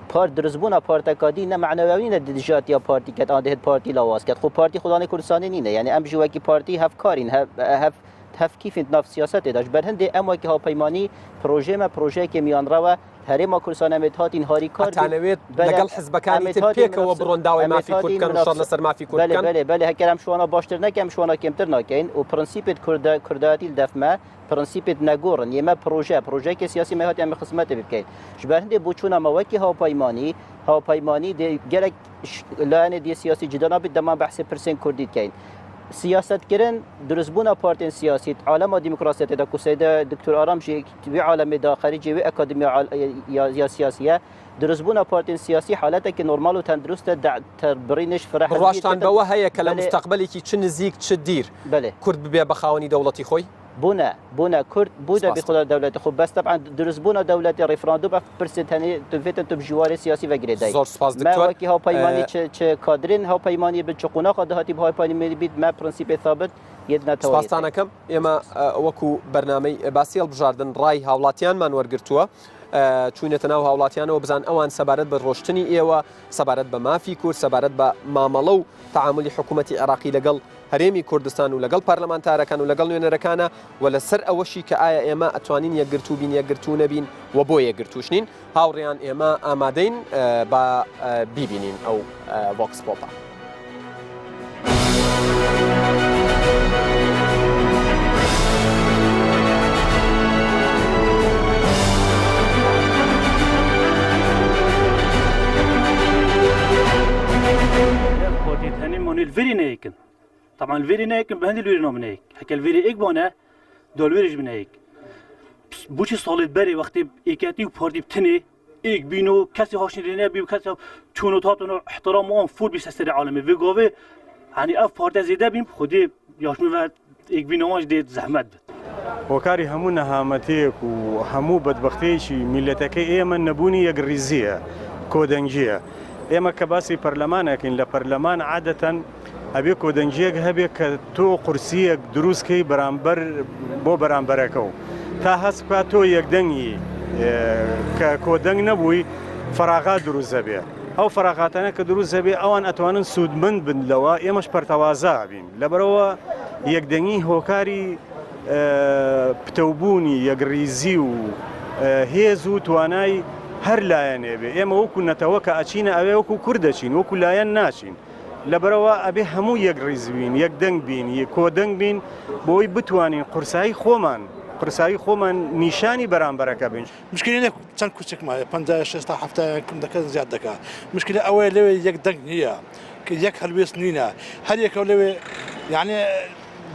Speaker 2: پارت درزبونا پارتکادی نه معنوی نه دیجات یا پارتی که آن دهت پارتی لواس کرد خب پارتی خدای کردستانی نینه یعنی ام جوکی پارتی هف کارین هف کیف ناف سیاست داشت برهنده ام وکی ها پیمانی پروژه که میان روا هەرێما کورسانە مێتهاتین هاریکار
Speaker 1: تانەوێت لەگەڵ حزبەکانی تر پێکەوە بڕۆن داوای مافی کورد کەن شەڕ لەسەر مافی کورد
Speaker 2: بەێ بەێ هەکەرم شوانە باشتر نەکەم شوانە کەمتر ناکەین و پرنسیپت کورداتی دەفمە پرنسیپت نەگۆڕن ئێمە پرۆژەیەکی سیاسی مەهات ئەمە خزمەتە بکەین ژبەر هەندێک بۆ چوونەمەوەکی هاوپەیمانی گەرەک لایەنێ دی سیاسی جدا نابێت دەمان بەحسی پرسێن کوردی بکەین سیاستکردن درستبوونا پارتین سیاسی عالم دموکراسی دا کوسیده دکتر آرام جی وی عالم داخلی جی وی اکادمی یا سیاسیه درستبوونا پارتین سیاسی حالته که نرمال و تندرست تبرینش فرح
Speaker 1: ڕاشتان بەوە هەیە کە لە مستەقبەلێکی چ نزیک چ دیر کورد ببێ بە خاوەنی دەوڵەتی خۆی
Speaker 2: بونا كرد بودا بخلال دولة خب بس طبعا درس بونا دولة ريفراندوم برسنت هني تفيتن تبجوار سياسي وغيره داي
Speaker 1: زور سپاس دكتور
Speaker 2: ما وكي هاو بايماني چ كادرين هاو بايماني بالچقونا قد هاتي بهاي بايماني بيد ما برنسيب ثابت يدنا تواري
Speaker 1: سپاسانەکەم ئێمە وەکو بەرنامەی باسی هەڵبژاردن ڕای هاوڵاتیانمان وەرگرتووە چوونێتە ناو هاوڵاتیانەوە بزان ئەوان سەبارەت بە ڕۆشتنی ئێوە سەبارەت بە مافی کورد سەبارەت بە مامەڵە و تعاملی حکوومەتی عێراقی لەگەڵ هەرێمی کوردستان و لەگەڵ پارلەمانتارەکان و لەگەڵ نوێنەرەکانە و لەسەر ئەوەشی کە ئایا ئێمە ئەتوانین یەکگرتو بین یەکگرتو نەبین و بۆ یەکگرتوشنین هاوڕێیان ئێمە ئامادەین بە بیبینین ئەو ڤۆکس پۆپە.
Speaker 6: الفيري نايكن طبعا الفيري نايكن بهندي الفيري نومنايك حكى الفيري إيك بونا دول ويرج بنايك بوشي صالد بري وقتی ایکاتی و پاردی بتنه ایک بینو کسی هاش نیرینه بیو کسی چونو تاتونو احترام آن فول بیش سر عالمه و گاوه یعنی اف پارده زیده بیم خودی یاشمی و ایک بینو آنش دید زحمت بد
Speaker 7: وكاري همو نهامتيك وهمو بدبختيشي ملتكي ايما نبوني يقريزية كودنجية ايما كباسي برلمان لكن لبرلمان عادة ابي كودنجيك هبيك تو قرسيك دروس كي برامبر بو برامبركو تا هسكا تو يقدني كودنج نبوي فراغات دروس زبيه او فراغاتنا كدروس زبيه اوان اتوانن سودمن بن لوا ايماش برتوازا بين لبروا يقدني هوكاري بتوبوني يقريزي و هيزو تواناي هر لايان ابي اما وكو نتوكا اتشينا ابي وكو كردشين وكو لايان ناشين لبروا ابي همو يقريزوين يقدنج بين يكودنج بين بوي بتوانين قرصاي خومن نشاني برامبرك بين
Speaker 8: مشكلة إنك تنكسك معي 15 حفتة كم دكان زيادة دكان مشكلة أول لو يقدنج هي يك هالوي سنينة هل يك لو يعني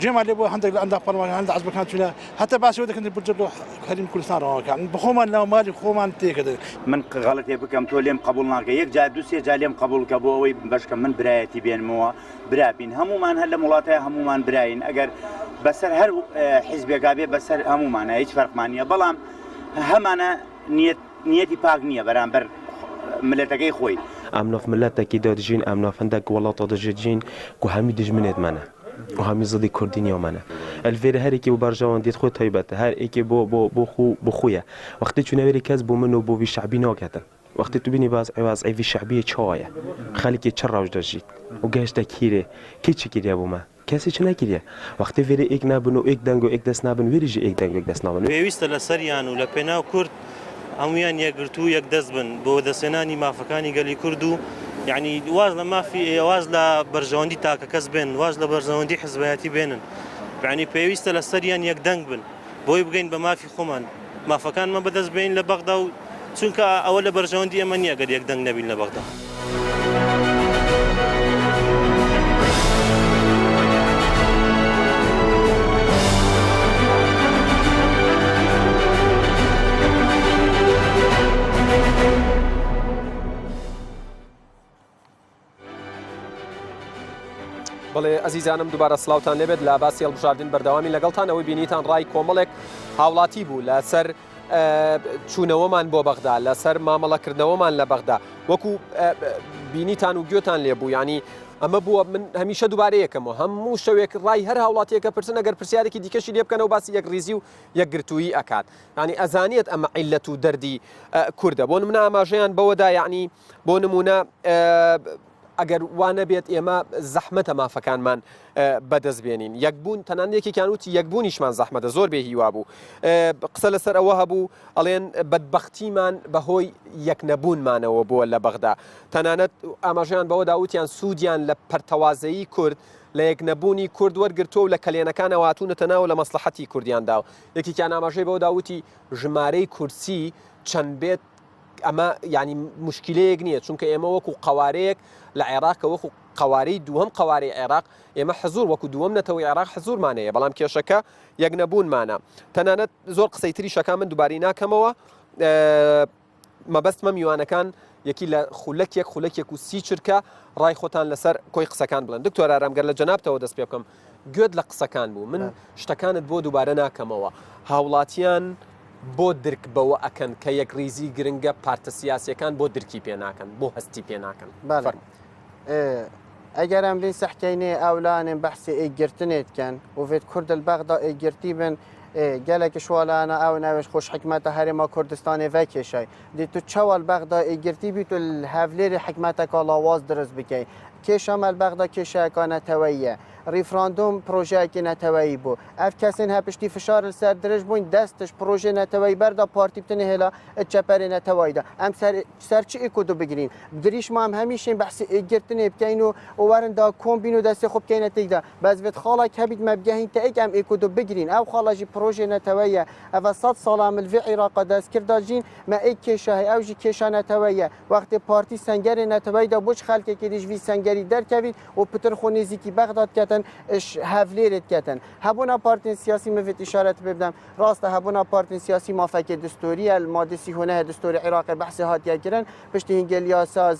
Speaker 8: جمع اللي بو عندك برمان عندك عزبك كانت فينا حتى بعد شوية كنت بتجيب خلينا كل سنة يعني بخومان لو مالي بخومان تيكده
Speaker 9: من غلط يبكم توليم قبولنا يك جاء دوسي جاليم قبول كبوي باش كم من برايتي بين مو برابين همو مان هلا ملاطه همو مان براين اگر بسر هر حزب قابي بسر همو معنا هيك فرق معنيه بلام همانا نيتي باغنيه برامبر ملتكي خوي
Speaker 10: امناف ملتكي دادجين امناف عندك والله تادجين كو همي دجمنت منا وهمي زدي كرديني ومنا الفير هر كي برجوان ديت خو طيبت هر اكي بو خويا وقت تشو نوري كسبو منو بو في شعبي نوكتن وقت تبيني باز عواز في الشعبيه شويه خليك يتشرج دجيت وقاش تكيري كيتش كيري ابو ما کسی چه نکریه وقتی ویری ایک نبن و ایک دنگ و ایک دست نبن ویری جی ایک دنگ و ایک دست نبن
Speaker 11: ویست لسریان و لپناو کرد همیان یکرتو یک دست بن بود سنانی مافکانی گلی کردو يعني واز ما في واز برجواندي تاك كسبن واز برجواندي حزبياتي بينن يعني بيوست لسريان يك دنگ بن بوي بغين بما في خمان ما فكان ما بدز بين لبغداد چونك اول برجواندي امنيه قد يك دنگ نبين لبغداد
Speaker 1: بەڵێ ئەزیزانم دووبارە سلااوتان لێبێت لە باسی هەڵبژاردن بەردەوامی لەگەڵتان ئەوەی بینیتان ڕای کۆمەڵێک هاوڵاتی بوو لەسەر چوونەوەمان بۆ بەغدا لەسەر مامەڵەکردنەوەمان لە بەغدا وەکو بینیتان و گوێتان لێبوو ینی ئەمە بووە من هەمیشە دووبارەیەکەمەوە هەموو شەوێک ڕای هەر هاوڵاتیەکە پرسن ئەگەر پرسیارێکی دیکەشی لێ بکەنەوە باسی یەکریزی و یەکگرتووی ئەکات ینی ئەزانێت ئەمە عیلەت و دەردی کوردە بۆ نمونە ئاماژەیان بەوەدا یعنی بۆ نمونە ئەگەر وانە بێت ئێمە زەحمەتە مافەکانمان بەدەست بێنین یەکبوون تەنانەتێکیان وتی یەکبوونیشمان زەحمەتە زۆر بێ هیوا بوو قسە لەسەر ئەوە هەبوو ئەڵێن بەدبەختیمان بەهۆی یەکنەبوونمانەوە بووە لە بەغدا تەنانەت ئاماژەیان بەوەدا وتیان سوودیان لە پەرتەوازەیی کورد لە یەکنەبوونی کورد وەرگرتووە و لە کەلێنەکانەوە هاتوونەتە ناو لە مەسلحەتی کوردیانداوە یەکێکیان ئاماژەی بەوەدا وتی ژمارەی کورسی چەند بێت ئەمە ینی مشکلەیەک نییە چونکە ئێمە وەکو قوارەیەک لە عێراق وەکو قوارەی دووەم قوارەی عێراق ئێمە حزور وەکو دووەم نەتەوەی عێراق حزورمانەیە بەڵام کێشەکە یەکنەبوونمانە تەنانەت زۆر قسەی تری شەکان من دووباری ناکەمەوە مەبەستمە میوانەکان یەکی لە خولەکێک و سی چرکە ڕای خۆتان لەسەر کۆی قسەکان بڵێن دکتۆر ئارامگەر لە جەنابتەوە دەست پێ بکەم گوێت لە قسەکان بوو من شتەکانت بۆ دووبارە ناکەمەوە هاوڵاتیان بۆ درک بەوە ئەکەن کە یەکریزی گرنگە پارتە سیاسیەکان بۆ درکی پێ ناکەن بۆ هەستی پێ ناکەن
Speaker 3: ئەگەر ئەم بین سەحکەینێ ئەولانێن بەحسی ئێگرتنێتکەن وێت کورد البەغدا ئێگرتی بن gelekî şwalana ew neweş xweş hikmeta Herêma Kurdistanê vekêşay. Dî tu çewal Bexda êgirtî bî tu li hevlêrê hikmeteka lawaz diriz bikey. Kêşa me Bexda kêşeyekane tewe ye. ریفراندوم پروژه که نتوایی بو اف کسین هپشتی فشار سر درج بوین دستش پروژه نتوایی بردا پارتی بتنه هلا چپر نتوایی دا ام سر چی اکودو بگیرین دریش ما هم همیشه بحث گرتنه بکینو ورن دا کومبینو دست خوب کینه تیدا باز وقت خاله کبید مبگهین تا اگم اکودو بگیرین او خاله جی پروژه نتوایی او 100 سال عمل في عراق دست کرد جین ما ایک کشاه او جی کشاه نتوایی وقت پارتی سنگر نتوایی دا بوش خلک که دیش وی سنگری در کوید و پتر خونیزی کی بغداد کتن اش هفليرت كتن هبونا بارتين سياسي مفت إشارة ببدم راست هبونا بارتين سياسي موافقة دستورية المادة 39 دستور عراقي بحث هاتيا كرن بشتي هنجل ياسا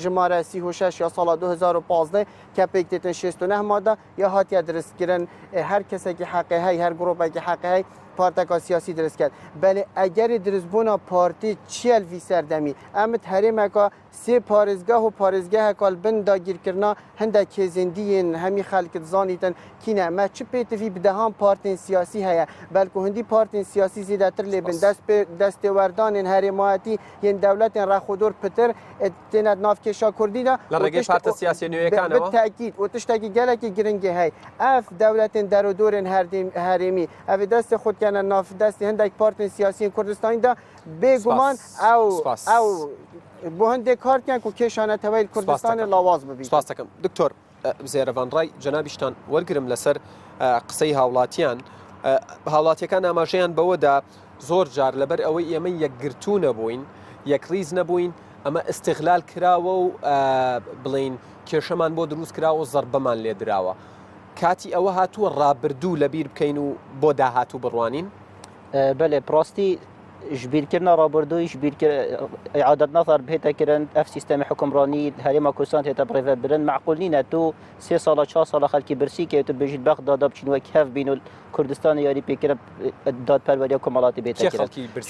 Speaker 3: جمارة 36 يا سال 2015 كابيك تتن 69 مادة يا هاتيا درس كرن هر کسی که حق هی هر گروه که حق هی پارتکا سیاسی درست کرد بله اگر درست بونا پارتی چیل وی سردمی امت هریم که سه پارزگاه و پارزگاه کال بند داگیر کرنا هنده که زندین همی خلق زانیتن کینه ما چه پیتوی بدهم پارتی سیاسی هیا بلکه هندی پارتی سیاسی زیاده تر لیبن دست وردان هریماتی ین دولت را خودور پتر تناد ناف کشا کردی دا
Speaker 1: لرگه پارتی سیاسی نیوی کانه
Speaker 3: بالتاکید و تشتاقی گلکی گرنگی های اف دولت در و دور هریمی اف دست خود کنه ناف دست هندک پارتی سیاسی کردستان دا بگمان او بو هندێک کارتیان و کێشانە تەوەی کوردستانی لاواز ببیت.
Speaker 1: سپاس دەکەم دکتۆر زێرەڤان ڕای جەنابیشتان وەرگرم لەسەر قسەی هاوڵاتیان هاوڵاتیەکان ئاماژەیان بەوەدا زۆر جار لەبەر ئەوەی ئێمە یەکگرتوو نەبووین یەکریز نەبووین ئەمە ئستیغلال کراوە و بڵین کێشەمان بۆ دروست کراوە و زەربەمان لێ دراوە کاتی ئەوە هاتووە ڕابردوو لەبیر بکەین و بۆ داهاتوو بڕوانین
Speaker 2: بله پراستی جبیر کردن رابردوی جبیر اعاده نظر بهتا کردن اف سیستم حکمرانی هریما کوردستان هتا پریو برن معقول نینه تو 3 سال 4 سال خلکی برسی که تو بجید بغداد بچین و کف بینو کردستان یاری پیکر داد پروری کمالاتی بهتا کردن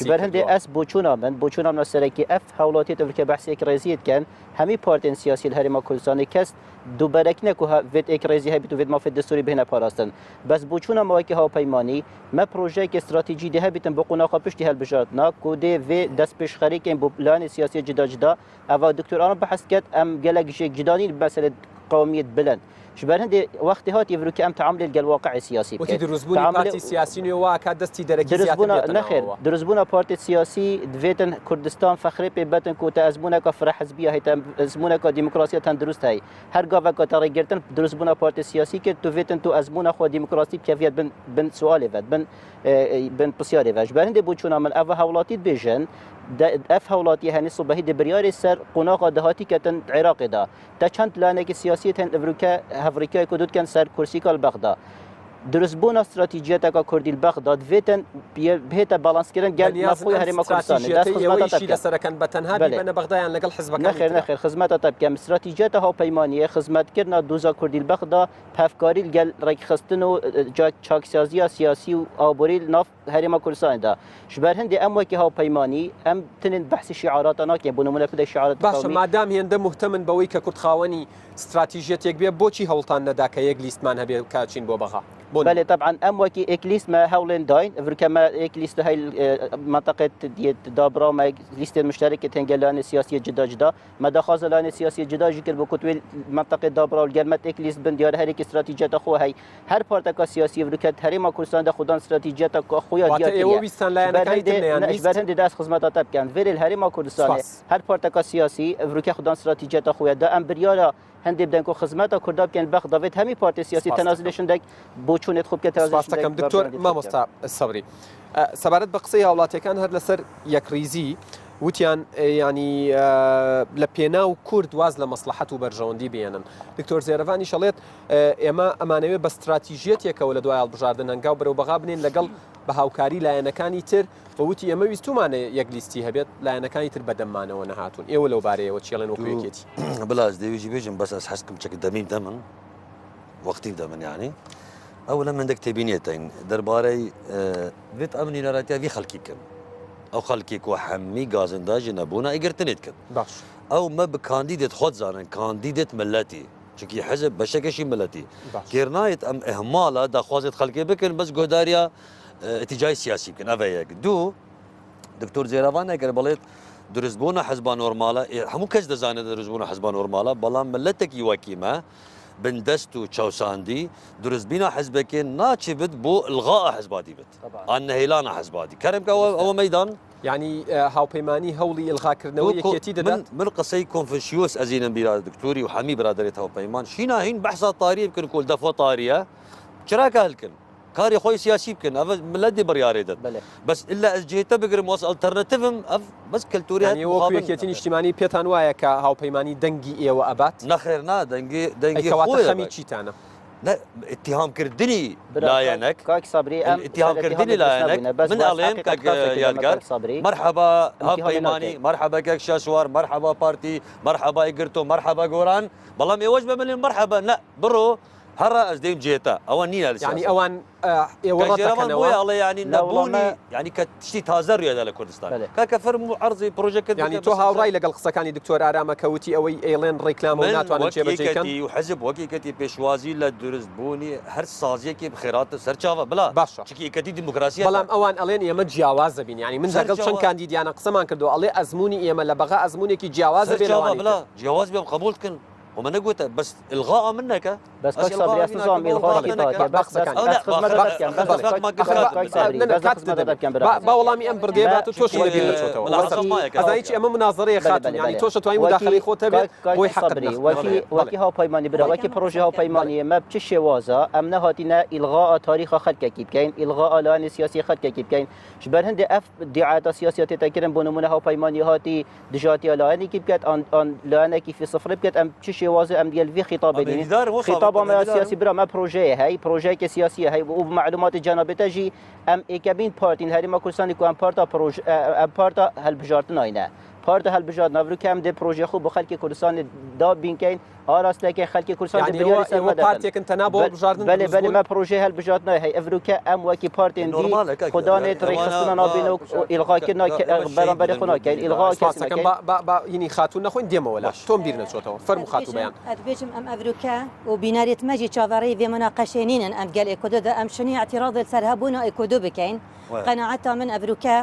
Speaker 2: برهنده اس بوچونا من سرکی اف حوالاتی تو که بحث اکرازیت کن همی پارتین سیاسی هریما کوردستان کس دو برکنه که وید اکرازی ها بیتو وید مافد دستوری بهنه پاراستن بس بوچونا مواقع ها پیمانی ما پروژه که استراتژی ده بیتن بقونا خابشتی هل بجاتنا کوده و دست پیش خریکن بو پلان سیاسی جدا اوا دکتران بحث کرد ام گلک جدانی مسئله قومیت بلند شبه هندي وقت هات يفرو كام تعامل الواقع السياسي
Speaker 1: وتي درزبوني بارتي سياسي نيوا كادستي درجه
Speaker 2: درزبونا نخير درزبونا بارتي سياسي دفيتن كردستان فخري ببتن كو تازمونا كفرح حزبيه هي تازمونا كديمقراطيه تندرست هي هر غاوا كتريجرتن درزبونا بارتي سياسي كي دفيتن تو ازمونا خو ديمقراطي كيفيت بن سؤالي فات بن بسياري فاش بهندي بوچونا من اف حولاتي بيجن اف حولاتي هني صبحي دبريار سر قناق دهاتي كتن عراق دا تا چند لانه سياسيه افريقيا افریقا کدود کن سر کرسی کال بغداد درزبون استراتژیت کا کردی بغداد ویتن بهت بالانس کردن گل مفهوم هرم کردستان دست خدمات
Speaker 1: تا لسر کن بتنها بین بغداد لقل حزب
Speaker 2: نخیر خدمات تا کم استراتژیت ها پیمانی خدمت کردن دوزا کردی بغداد پفکاری گل رک خستن و چاکسازی سیاسی و آبوری ناف هرم کردستان دا شبر هند ام وکی ها پیمانی ام تنین بحث شعاراتنا که بنمونه کد شعارات
Speaker 1: باشه مادام هنده مهتمن بوی که کرد خاونی استراتژیت یک بیا بوچی هولتان ندا که یک لیستمان هبی کاچین بو بغا
Speaker 2: بله طبعا ام وكي اكليست ما هولن داين افريكا ما اكليست هاي منطقه ديت دابرا ما ليست المشتركه تنجلان سياسيه جدا ما دخازلان سياسيه جدا ذكر بكتوي منطقه دابرا والجلمت اكليست بن ديار هريك استراتيجيه اخو هي هر بارتكا سياسي افريكا هريما كردستان دا خدان استراتيجيه اخويا ديال
Speaker 1: ايوا بيستان لا انا كايت يعني
Speaker 2: برهند داس خدمات تاب كان فير الهريما كردستان هر بارتكا سياسي افريكا خدان استراتيجيه اخويا دا ام بريالا هندي بدن کو خدمات کرد کن بغداد همی پارتی سیاسی تنازلشون دک بوچونت خوب که تنازلشون
Speaker 1: دک دکتور مامۆستا الصبري سەبارەت بە قسەی هاوڵاتیەکان هەر لەسەر یەکریزی وتیان ینی لە پێناو کورد واز لە مەسلحەت و بەرژەوەندی بێنن دکتۆر زێرەڤانی شەڵێت ئێمە ئەمانەوێت بە استراتیژیەتێکەوە لە دوای هەڵبژاردن هەنگاو بەرەو بەغا بنین لەگەڵ بە هاوکاری لایەنەکانی تر بەوتی ئێمە ویستومانە یەک لیستی هەبێت لایەنەکانی تر بەدەممانەوە نەهاتون ئێوە لەو بارەیەوە چێڵێن وەکوێکێتی
Speaker 5: بلاش دەویژی بێژم بەس ئەس حەزکم چەکە دەمیم دەمن وەختی دەمن یعنی ئەولا من دەک تێبینێتین دەربارەی بێت ئەمنی ناڕەتیاوی خەڵکی بکەن ئەو خەڵکێک و هەممی گازنداژی نەبوونا ئیگرتنێت کرد
Speaker 1: باش
Speaker 5: ئەو مە بکاندیدێت خۆت زانن کاندیدێت ملەتی چونکی حەزب بەشەکەشی ملەتی کێرنایەت ئەم ئەهماڵە داخوازێت خەڵکێ بکەن بەس گۆداریە اتجاهی سیاسی بکەن ئەvە یەک دوو دکتۆر زێراوان ئەگەر بڵێت دروستبوونا حەزبا نۆرمالە هەموو کەس دەزانێت دروستبوونا حەزبا نۆرمالە بەڵام ملەتێکی وەکیمە بندست و چاوساندی درست بینا حزبك ناچی بد بو الغاء حزبادی بد ان هیلان حزبادی کرم که او میدان
Speaker 1: يعني هاوپەیمانی هەوڵی ئلغاکردنەوە یەکێتی دەدات
Speaker 5: من قصي كونفوشيوس ازين برا دكتوري وحمي برادري هاوپەیمان شينا هين بحثا طاريه بكن كل دفعه طاريه چرا هلكن كاري خوي سياسي بكن اف ملدي برياري دت بس الا از جهته بقرم واس الترناتيفم بس كلتوري
Speaker 1: يعني وەکو یەکێتین اجتماعی پێتان وایە کە هاوپەیمانی دەنگی ئێوە ئەبات
Speaker 5: نخير نا دنگي
Speaker 1: کەواتە خەمی چیتانە
Speaker 5: لا اتهام كردني لاينك
Speaker 2: كاك صبري
Speaker 5: اتهام كردني لاينك من عليم كاك يادقار مرحبا هاوپەیمانی مرحبا كاك شاشوار مرحبا بارتي مرحبا ايجرتو مرحبا قوران بلام يوجب من مرحبا لا برو هرا ازدين جيتا او نينا
Speaker 1: يعني اوان
Speaker 5: الله يعني نبوني يعني كتشتي تازر يا لكردستان كفرم عرضي بروجيكت
Speaker 1: يعني تو هاوڕای لەگەڵ قسەکانی دکتۆر ئارامە کەوتی ئەوەی ئێڵێن ڕێکلام و ناتوانن جێبەجێکەن
Speaker 5: وحزب وەکیکەتی پێشوازی لە دروستبوونی هەر سازیەکی بخێراتە سەرچاوە بلا
Speaker 1: باشە
Speaker 5: چکیکەتی دیموکراسی
Speaker 1: بەڵام ئەوان ئەڵێن ئێمە جیاواز دەبین ینی من لەگەڵ چەند کاندیدیانە قسەمان کردو ئەڵێ ئەزمموی ئێمە لە بەغا ئەزمونێکی جیاواز بێنەوە
Speaker 5: بلا جیاواز بێم قبول بکەن وما نقول بس الغاء منك
Speaker 2: بس كاك صبري اساسا الغاء كتاب
Speaker 1: با وڵامی ئەم بردێ بات و تۆش لەبیر نەچۆتەوە ئەزانیی ئەمە مناظرەیە خاتون ینی تۆش توانای مداخلەی خۆت هەبێت بۆی حەقبری
Speaker 2: وەکی هاوپەیمانی برا وەکی پرۆژه هاوپەیمانی ئێمە بچ شێوازە ئەم نەهاتینە ئیلغاء تاریخە خەڵکێکی بکەین ئیلغاء لایەنی سیاسی خەڵکێکی بکەین ji ber hindê ev diata siyasiyetê tekirin bû nimune hawpeymanî hatî dijatiya layenekî biket an layenekî fî sifrê biket em çi şêwazê em digel vî xîtabê dînin xîtaba me siyasî bira me projeyê hey projeyekê siyasî hey û melumatê cenabê te jî em êkebîn partîn Herêma Kurdistanê ku em parta helbijartina ne parta helbijart navrûkê em dê projeyê xwe bi xelkê Kurdistanê da bînkeyn arastekê xelkê Kurdistanê biryarî ser
Speaker 1: partiyekên tena bo bijardin
Speaker 2: belê belê me projeyê helbijartina hey evrûkê em wekî partên dî xudanê rêxistina nabîne û îlغاکirina beramberê xwe nakeyn îlغا
Speaker 1: kesî yînî xatûn nexwin dêmەوە لا تۆم بیر نەچۆتەوە فەرموو خاتوو بەیان
Speaker 4: ئەدبێژم ئەم ئەڤروکە و بیناریت مەجی چاوەڕێی vê مناقەشێنینن ئەم گەل ئێکۆدۆدا ئەم شنی اعتراض سەر هەبوونە ئێکۆدۆ بکەین قەنەعەتا من ئەڤروکە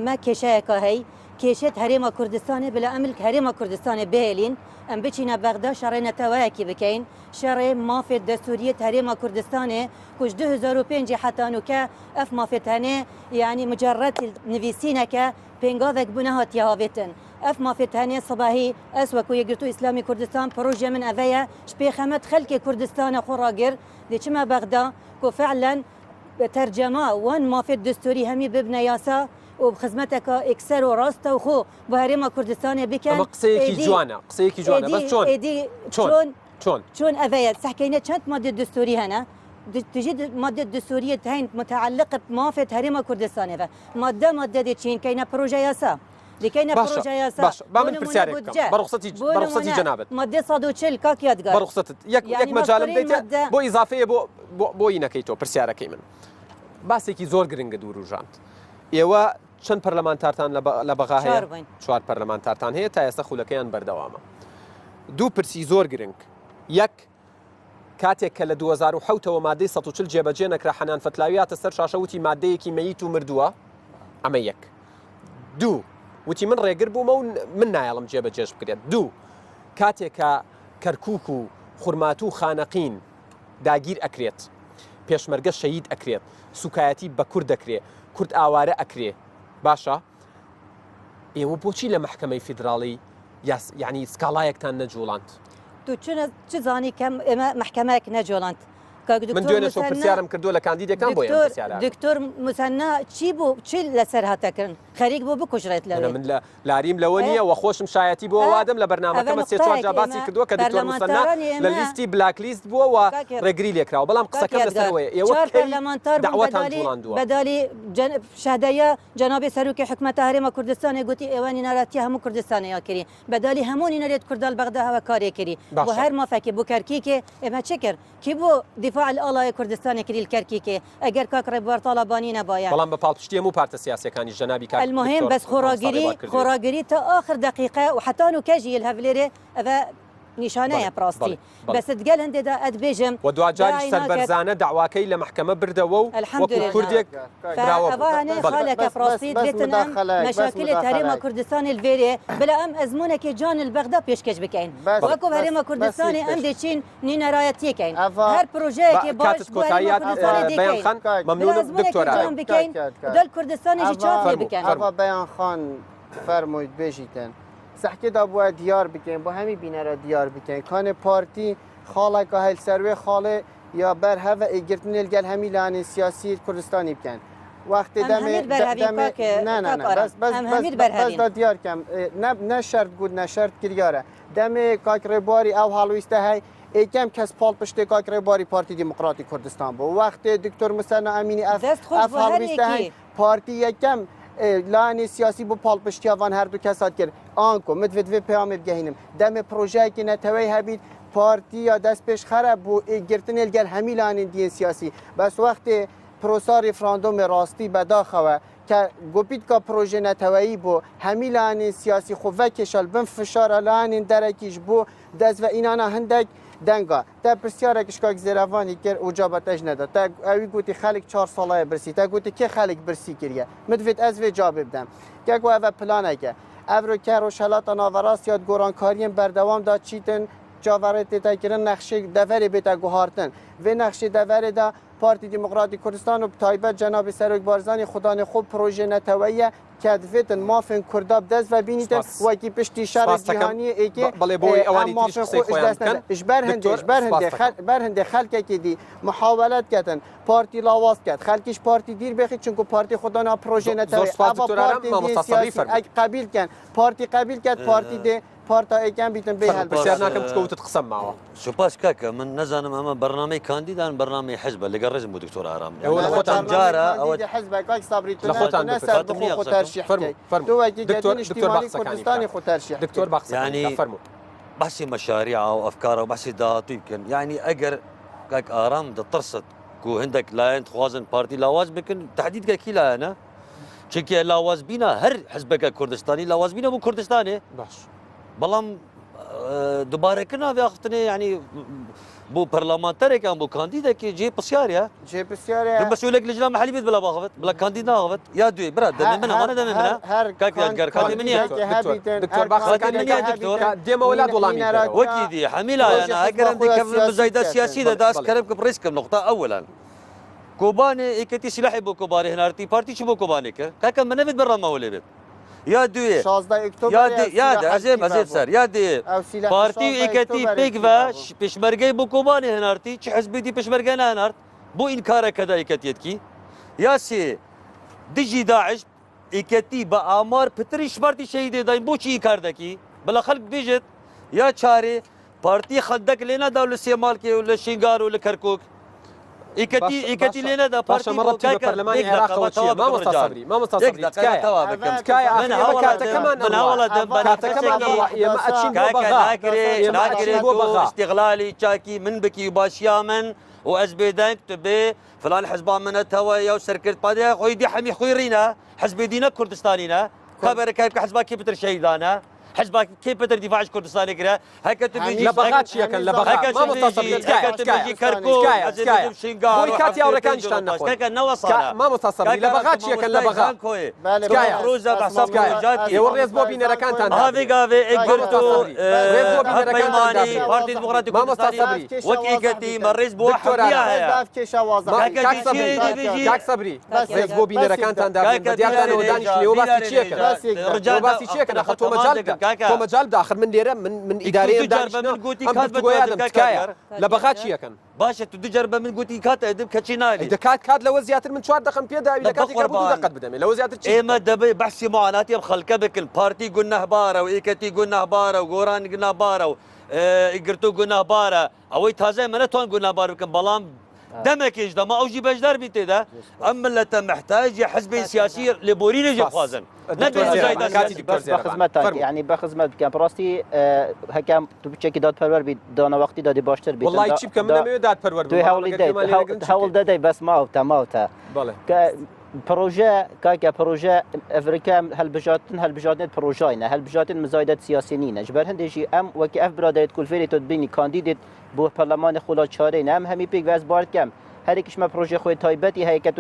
Speaker 4: مە کێشەیەکە هەی کێشێت هەرێمە کوردستانی بلا ئەملک هەرێمە کوردستانی بهێلین ئەم بچینە بەغدا شەڕێنەتەوەیەکی بکەین شەڕێ مافێت دەستوریەت هەرێمە کوردستانê kuj 2005 hetanûke ev mafêtenê yanî mucerret nivîsîneke pêngavek bûne hatiye havêtin ev mafêtenê sibahî ez wekû Yekgirtû İslamî Kurdistan proje min ev ye ji pêxemet xelkê Kurdistanê xwe ragir dê çima bexda ku fe'len tercema wan mafêt destûrî hemî bibne yasa و بخدمتك اكسر وراسته وخو بهريما كردستان بكن
Speaker 1: قصيكي جوانا قصيكي جوانا بس
Speaker 4: شلون افيا تحكينا كانت ماده دستوريه هنا تجد ماده دستوريه هين متعلقه بمافه هريما كردستان ماده دي تشين كاينه بروجي ياسا لكينا بروجي ياسا
Speaker 1: بعمل برسالك برخصتي جنابت
Speaker 4: ماده صادوتشل كاك يادقار
Speaker 1: برخصتت يك مجال بديت بو اضافيه بو ينكيتو برسالك من باسيكي زور گرنگ دوروجانت ئێوە چەند پەرلەمانتارتان لە بەغا هەیە 4 پەرلەمانتارتان هەیە تا ئێستا خولەکەیان بەردەوامە دوو پرسی زۆر گرنگ یەک کاتێک کە لە 2007ەوە مادەی 140 جێبەجێ نەکرا حەنان فتلاویاتە سەر شاشە وتی مادەیەکی مەیت و مردووە ئەمە یەک دوو وتی من ڕێگر بوومە و من نایەڵم جێبەجێش بکرێت دوو کاتێک کە کەرکووک و خورمات و خانەقین داگیر ئەکرێت پێشمەرگە شەهید ئەکرێت سوکایەتی بە کورد دەکرێت کورد ئاوارە ئەکرێ باشە ئێوە بۆچی لە محکەمەی فیدراڵی یعنی سکاڵایەکتان نەجوڵاند
Speaker 4: تو چ زانی کەم ئێمە محکەمەیەک نەجۆڵاند
Speaker 1: من دوێنێ شۆ پرسیارم کردووە لە کاندیدەکان بۆ
Speaker 4: دکتۆر مسەنا چی بوو چی لەسەر هاتەکردن خەریک بۆ بکوژڕێت لەوێ
Speaker 1: من لە لاریم لەوە نییە وە خۆشم شایەتی بۆ وادەم لە بەرنامەکەمە سێ چوار جا باسی کردووە کە دکتۆر مسەنا لە لیستی بلاک لیست بووە و ڕێگری لێکراوە بەڵام قسەکەم لەسەرەوەیە ئێوە داوەتان جوڵاندووە
Speaker 4: بەدالی شادەیە جەنابی سەرۆکی حکومەتە هەرێمە کوردستانی گوتی ئێوانی ناراتی هەموو کوردستانەیە کردی بەدالی هەمووی نەرێت کوردال بەغدا هەوە کارێ کردی بۆ هەر مافەکی بۆ کەرکیکێ ئێمە چ کرد کی بۆ دیفاع الآلای کوردستان کردی الكركيكي اگر كاك ريبوار طالباني نبايا
Speaker 1: بلان بپالپشتي مو بارت سياسي كان جنابي كاك
Speaker 4: المهم بس خوراغري تا اخر دقيقه وحتى انه كاجي الهفليري نیشانەیە پڕاستی
Speaker 1: بەڵێ.
Speaker 4: بەست گەل هەندێدا ئەت بێژم
Speaker 1: و دوجاریش سەربەرزانە داواکەی لە محکەمە بردەوە و وەکو کوردێک
Speaker 4: فأواني خالك فراسيد بيتن أم مشاكل هرم كردستان الفيري بلا أم أزمونك جان البغداد بيشكش بكين وكو هرم كردستان أم ديشين نينا رايتي كين هر بروجي كي باش
Speaker 1: كاتكوتايات بيان خان ممنون دكتورة
Speaker 4: بكين دول كردستان جي تشافي بكين
Speaker 3: أفا بيان خان فرمويد بيجيتن سحكي دا بوا ديار بكين بو همي بينارا ديار بكين كان بارتي خالك هاي السروي خاله يا بر هذا اجرتني الجل همي لان سياسي كردستاني بكين وقت دمي بس ديار كم نشرت قد نشرت كرياره دمي كاكرباري او هالويسته هاي کم کس پال پشت کاکرباری پارتی دموکراتی کردستان بود وقت دکتر مسنا امینی اف هالویسته پارتی یکم لانی سیاسی بو پال پشتی آوان هر دو کسات کرد آنکو مدود و پیام بگهینم دم پروژه که نتوی هبید پارتی یا دست پیش خراب بو گرتن الگل همی لانی دین سیاسی بس وقت پروسا ریفراندوم راستی بداخوه که گوپید که پروژه نتوایی بو همی لانی سیاسی خوبه کشال بن فشار لانی درکیش بو دست و اینانا هندک دنگا تا پرسیاره کشکاک زیروانی کر اجابتش نداد تا اوی گوتی خلق 4 ساله برسی تا گوتی که خلق برسی کریه مدوید از وی جواب بدم که گو او پلانه که او که روشلات ناوراست یاد گورانکاریم بردوام داد چیتن جاورت تا کرن نقشه دفری بیتا گوهارتن و نقشه دفری دا پارتی دموکراتی کردستان و تایبت جناب سروک بارزانی خدان خوب پروژه نتویه که دفتن مافن کرداب دست و بینیتن و کی پشتی شهر جهانی ای که مافن خود دست ندن برهنده خلک که دی محاولت کردن پارتی لاواز کرد خلکش پارتی دیر بخید چون پارتی خدانا پروژه نتویه اما پارتی سیاسی قبیل کن پارتی قبیل کرد پارتی دی پارتا ایکم بیتن به حل
Speaker 1: بسیار ناکم چکو تتقسم معه
Speaker 5: شو باش كاكا من نزانم اما برنامج كانديدان برنامج حزب اللي قرج مو دكتور ارام
Speaker 1: هو
Speaker 5: لخوتان جاره
Speaker 3: او حزب كاك صبري
Speaker 1: لخوتان
Speaker 3: نسر بخو ترشيح
Speaker 1: دكتور
Speaker 3: كردستاني خو ترشيح
Speaker 1: دكتور باقسك
Speaker 5: يعني
Speaker 1: فرموا
Speaker 5: بحثي مشاريعه وافكاره وبحثي دات يمكن يعني اجر كاك ارام ترصد كو عندك لا انت خوازن بارتي لاواز بكن تحديد كيلا انا چونكي لاواز بينا هر حزبك كردستاني لاواز بينا مو كردستاني
Speaker 1: باش
Speaker 5: بلام دوباره كنا في اختني يعني بو برلمانتري كان بو كانديدا كي جي بسياريا بس يقول لك لجنه محليه بيت بلا باخذت بلا كانديدا اخذت يا دوي براد من هنا وانا من هنا كاك كاندي مني
Speaker 1: دكتور باخذ كان مني دكتور ديما اولاد والله
Speaker 5: وكيدي حميله انا اقرا عندي كيف مزايدات سياسيه داس كرم بريسك نقطه اولا كوباني اكتي سلاحي بو كوباني هنا ارتي بارتي شو بو كوباني كاك من نبت برا ما ولي يا دوي
Speaker 3: 16 اكتوبر
Speaker 5: يا دي عزيز سر يا دي بارتي اكتي بيغفا بيشمرغي بو كوباني هنارتي چ حزب دي بيشمرغنا هنارت بو انكار كذا اكتيتكي يا سي دجي داعش اكتي بامار بتري شمرتي شهيد داين بو چي كاردكي بلا خلق بيجت يا چاري بارتي خدك لنا دول سيمال كي ولا شينغار ولا كركوك ايكتي لنا دا بارتي
Speaker 1: مرتي بالبرلمان العراق ما مستصبري تكايا من هاولا كمان
Speaker 5: من هاولا
Speaker 1: ما اتشين
Speaker 5: بغا استغلالي تشاكي من بكي باشيامن وازبيدان كتبي فلان حزبان من توا يا سركرت بادي خوي دي حمي خوي رينا حزب دينا كردستانينا خبر كيف حزبك كيف بتر شهيدانا حزبك كيف بتر دفاع كردستاني كده هكا تبيجي
Speaker 1: لبغات شيكا لبغات ما متصل
Speaker 5: هكا تبيجي كركوك
Speaker 1: سكايا بويكات يا وركان شتان نقول
Speaker 5: هكا نوصل
Speaker 1: ما متصل لبغات شيكا لبغات
Speaker 5: سكايا روزا بحسب بروجات
Speaker 1: يوريز بوبي نركان تان
Speaker 5: هذه قافي اقرتو هبيماني بارتي ديمقراطي كردستاني وكيكتي مريز بواحد فيها
Speaker 1: كاك صبري ريز بوبي نركان تان دابن بديار ودانش ليوباسي شيكا يوباسي شيكا اخذتو مجال تو مجال داخل من ديره من اداريه
Speaker 5: دارش من قوتي كات
Speaker 1: تكايا لبغات شي كان
Speaker 5: باشا تدجرب من قوتي كات ادب كاتشينالي
Speaker 1: دكات كاد لو زياتر من 4 دقم بيدا اذا كانت كبود دقت بدمي لو زياتر
Speaker 5: اي ما دبي بحسي معاناتي بخلكبك البارتي قلنا هباره وايكتي قلنا هباره وغوران قلنا هباره اقرتو قلنا هباره اوي تازه من تون قلنا هباره بلام دمك يجدا ما اوجي بجدار بيتي ده اما اللي محتاج يا حزب سياسي لبورين يجي خوازن
Speaker 2: بخدمتك يعني بخدمت كان براستي هكام تو بتشكي داد پرور بي دانا وقتي دادي باشتر بي
Speaker 1: والله تشيب كم من داد پرور
Speaker 2: تو هاول داي بس ما اوتا
Speaker 1: بله
Speaker 2: بروژه که پروژه افریقا هل بجاتن پروژه هل بجاتن مزایدات سیاسی نینه جبر هندشی ام وکی اف برادرت کل فری تو بینی کاندیدت بو پارلمان خلا چاره نه ام همی پیک واز بارد کم هر یکیش ما پروژه خود تایبتی هی که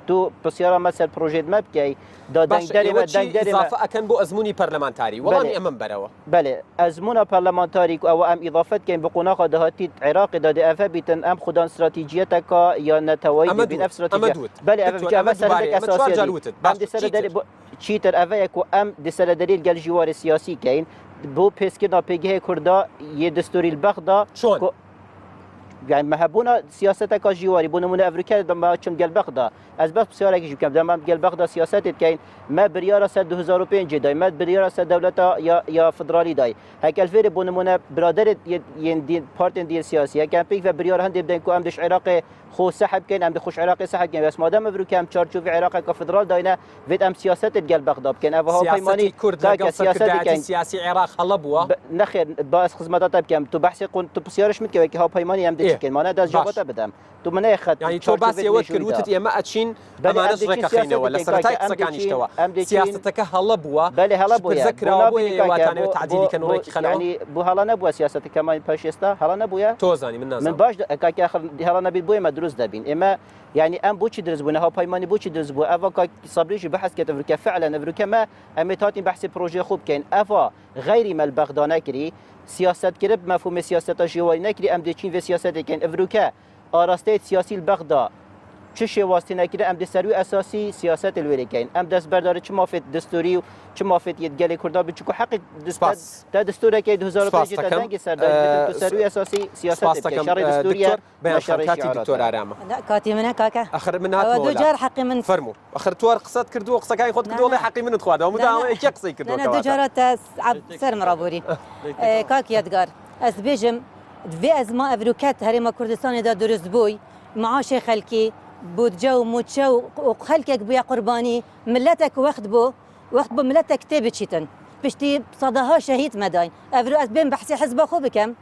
Speaker 2: تو بسیار مثلا پروژه مبکی دادن داری
Speaker 1: اضافه اكن بو ازموني برلمانتاري والله امام بروا
Speaker 2: بله ازمونه پارلمانتاری او ام اضافت کن به قناق دهاتی عراق داده افا بیتن ام خودان استراتژیت کا یا نتوایی بین اف استراتژی بله اف جامعه سرک اساسی ام دسر داری چیتر افا یکو ام دسر دلیل گل جوار سیاسی کین بو پیسکنا پیگه کردا یه دستوری البغدا
Speaker 1: شلون
Speaker 2: يعني مهبونا سياسة كجواري بونمونا أفريقيا دم كم قلب بغدا أسباب سيارة كيجي كم دم قلب بغدا سياسات كاين ما بريارة سد 2005 جداي ما بريارة سد دولة يا فدرالي داي هيك الفير بونمونا برادر يندين بارتن ديال سياسية كان بيك في بريارة هندي بدين كو أمدش عراقي خو سحب كاين أمد خوش عراقي سحب كاين بس ما دام أفريقيا أم تشارجو في عراق كفدرال داينا فيت أم سياسات قلب بغدا كان أفها بيماني
Speaker 1: سياسات سياسي عراق هلبوا
Speaker 2: نخير باس خدمات كم تو بحثي تو بسيارش متكوي ها بيماني أم دشكل ما داز جوابته بدم تو من اخذ
Speaker 1: يعني تو بس يوكل وتت يا ما اتشين امانه ركخينه ولا سرتاي قسكانيشتوا سياستك هلبوا تذكر ابوي واتاني تعديلي كانوا ريك خلوا
Speaker 2: يعني بو هلا نبوا سياستك كمان باشيستا هلا نبويا
Speaker 1: توزاني من ناس
Speaker 2: من باش كاك اخر هلا نبي بوي مدروس دابين اما يعني ام بوتشي درز بو ها بايماني بوتشي درز بو افا صبريش بحث كت افريكا فعلا افريكا ما اميتاتي بحث بروجي خوب كاين افا غير ما البغداد كري سياسات كرب مفهوم سياسات جواري نكري ام ديتشين في سياسات كاين افريكا آراسته سیاسی البغدا چه شواستی نکرده ام دستوری اساسی سیاست الوریکین ام دست برداره چه مافت دستوری و چه مافت یدگلی کرده بچکو حق دستوری که 2005 تا دنگ سردار دستوری اساسی سیاست که شرع دستوری
Speaker 1: مشاركاتي دكتور ارامه
Speaker 4: لا كاتي من هكاكا
Speaker 1: اخر من هات
Speaker 4: دو جار حقي من
Speaker 1: فرمو اخر توار قصات كردو قصه كاي خد كردو والله حقي من تخواده ومدام يقصي كردو
Speaker 4: انا دو جارات عبد سر مرابوري كاك يدغار از بيجم في ازما افروكات هرم كردستان دا درست بوي معاش خلكي بودجو موتشو وخلكك بيا قرباني ملتك وقت بو ملتك تبتشيتن بشتي صداها شهيد مداين افرو از بين بحثي حزب خو بكم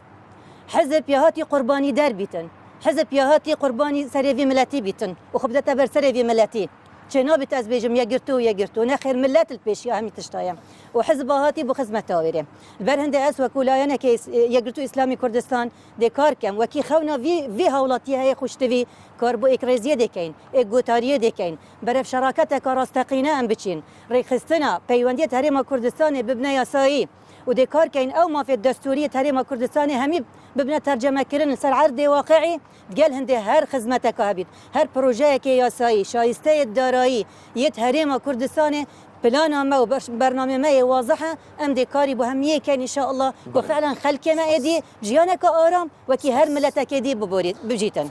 Speaker 4: حزب يهاتي قرباني دار بيتن حزب يهاتي قرباني سريفي ملتي بيتن وخبدا تبر سريفي ملتي چنا بت از بيجم يقرتو نخير ملات البيش يا همي تشتايم وحزبهاتي بخدمه تاويره البرهند اس وكولاينا كي يقرتو اسلامي كردستان دي كاركم وكي خونا في هولاتي هي خوشتوي كاربو اكريزيه دكين ايغوتاريه دكين برف شراكه كاراستقينا ام بچين ريخستنا بيونديه هرم كردستان ببنى ياساي ودي كاركين او ما في الدستوريه هرم كردستان همي ببنى ترجمه كرن سر عرض واقعي قال هندي هر خدمتك هبيت هر بروجه كي ياساي شايسته الدارایی یت هرم کردستان بلان ما وبرنامج ما واضحه ام دي كاري بهميه كان ان شاء الله وفعلا خلك ما ادي جيانك ارام وكي هر ملتك ادي ببوريد بجيتن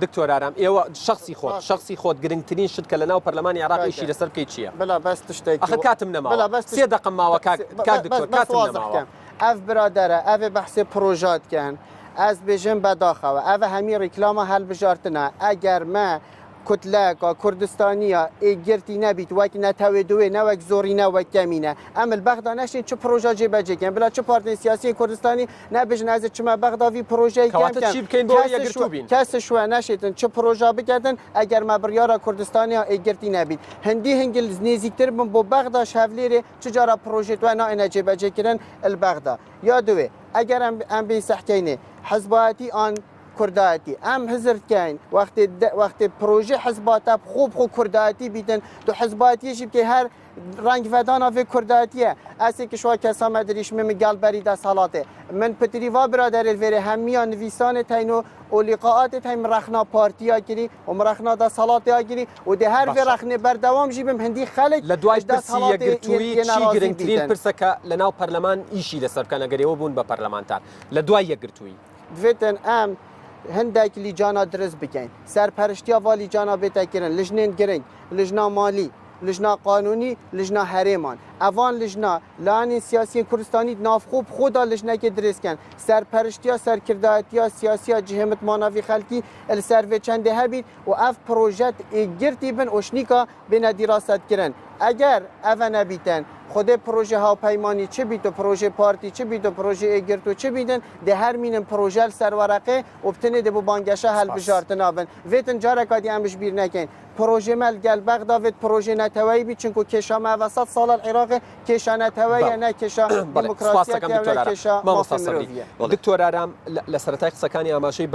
Speaker 1: دكتور ارام ايوا شخصي خود قرنتنين شد كلنا وبرلمان عراقي شي لسر كيتشيا
Speaker 3: بلا بس تشتكي
Speaker 1: اخر كاتمنا ما سي دقم ما وكاك دكتور كاتمنا ما
Speaker 3: اف برادره اف بحث پروژات کن از بجن بداخه و اف همین رکلام هل بجارتنا اگر ما کتلک کردستانیا ایگرتی نبید وک نتویدوی نه وک زوری نه وک کمینه اما البغدا نشین چه پروژه جی بجه کن بلا چه پارتی سیاسی کردستانی نه بجن از چما بغداوی پروژه کن کس شو نشیدن چه پروژه بکردن اگر ما بریارا کردستانیا ایگرتی نبید هندی هنگل نزدیکتر بم با بغدا شفلیره چجارا پروژه تو نه انجی بجه کردن البغدا یادوی اگر ام بی صحکینه حزباتی آن کرداتی ام حزرت کن وقت پروژه حزبات خوب کرداتی بیدن تو حزباتی شب که هر رنگ ودانا في كرداتيه اسي كشوا كسا مدريش من قال بريده صلاته من بتريفا برادر الفيري هميا نفيسان تاينو ولقاءات تاي مرخنا بارتيا كري ومرخنا دا صلاته كري ودي هر في رخنه بردوام جيبم هندي خلق
Speaker 1: لدواج برسي يقرتوي شي جرنترين برسكا لناو برلمان ايشي لسر كان غريو بون ببرلمانتار لدواج يقرتوي
Speaker 3: دفتن ام هندك اللي جانا درس بكين سرپرشتيا والي جانا بتاكرن لجنين گرنگ لجنا مالي لجنا قانوني لجنا هرمان اوان لجنا لانی سیاسی کردستانی ناف خوب خدا لجنا که درس کن سرپرشتیا سرکرداتیا سیاسی جهمت مانوی خلکی السرو چنده هبید و اف پروژت گرتی بن اوشنیکا بین دراست کرن اگر اوه نبیتن خود پروژه هاوپیمانی چه بیت و پروژه پارتی چه بیت و پروژه اگرتو چه بیدن ده هر مینن پروژه سر ورقه وبتنه ده بو بانگشه حل بجارتن آبن ویتن جاره کادی امش بیر نکن پروژه مل گل بغداد پروژه نتوایی بی چونکو کشا ما وسط سال العراق کشا نتوایی نه کشا دموکراسی نه کشا مافمرویه
Speaker 1: دکتۆر ئارام لە سەرەتای قسەکانی ئاماژەی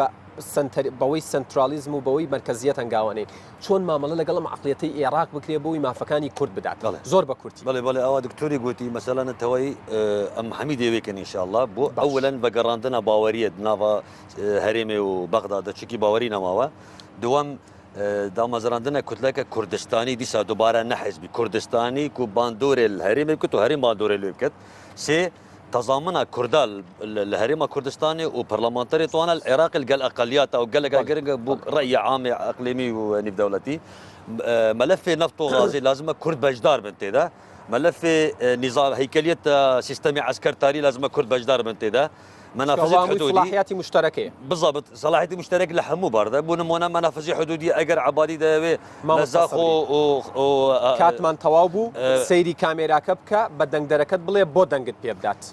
Speaker 1: بەوەی سنترالیزم و بەوەی مرکزیەت هەنگاوانەی چۆن مامەڵە لەگەڵ عقلیەتی عێراق بکرێ بۆی مافەکانی کورد بدات زۆر بە کورتی
Speaker 5: بەڵێ ئەوە دکتۆری گوتی مەسەلا نەتەوەی ئەم هەمی دەوێکن ئینشاءالله بۆ ئەوەن بە گەڕاندنە باوەریەت ناوە هەرێمێ و بەغداد چکی باوەری نەماوە دووەم دامەزراندنە کوتلەکە کوردستانی دیسا دووبارە نەحیزبی کوردستانی و باندۆرێ هەرێمێ بکەوت و هەرێم باندۆرێ لێ بکەت سێ تضامن كردال الهريمة كردستاني وبرلمانتري طوانا العراق قال أقليات أو قال رأي عام إقليمي ونيف دولتي ملف نفط وغازي لازم كرد بجدار من تدا ملف نظام هيكلية سيستمي عسكري لازم كرد بجدار من تدا منافذ حدودي
Speaker 1: صلاحيات مشتركة
Speaker 5: بالضبط صلاحيات مشتركة لحمو باردة بونمونا منافذ حدودية أجر عبادي ده نزاخو
Speaker 1: كاتمان توابو سيري كاميرا كبكة بدن دركت بلي بودنجت بيبدات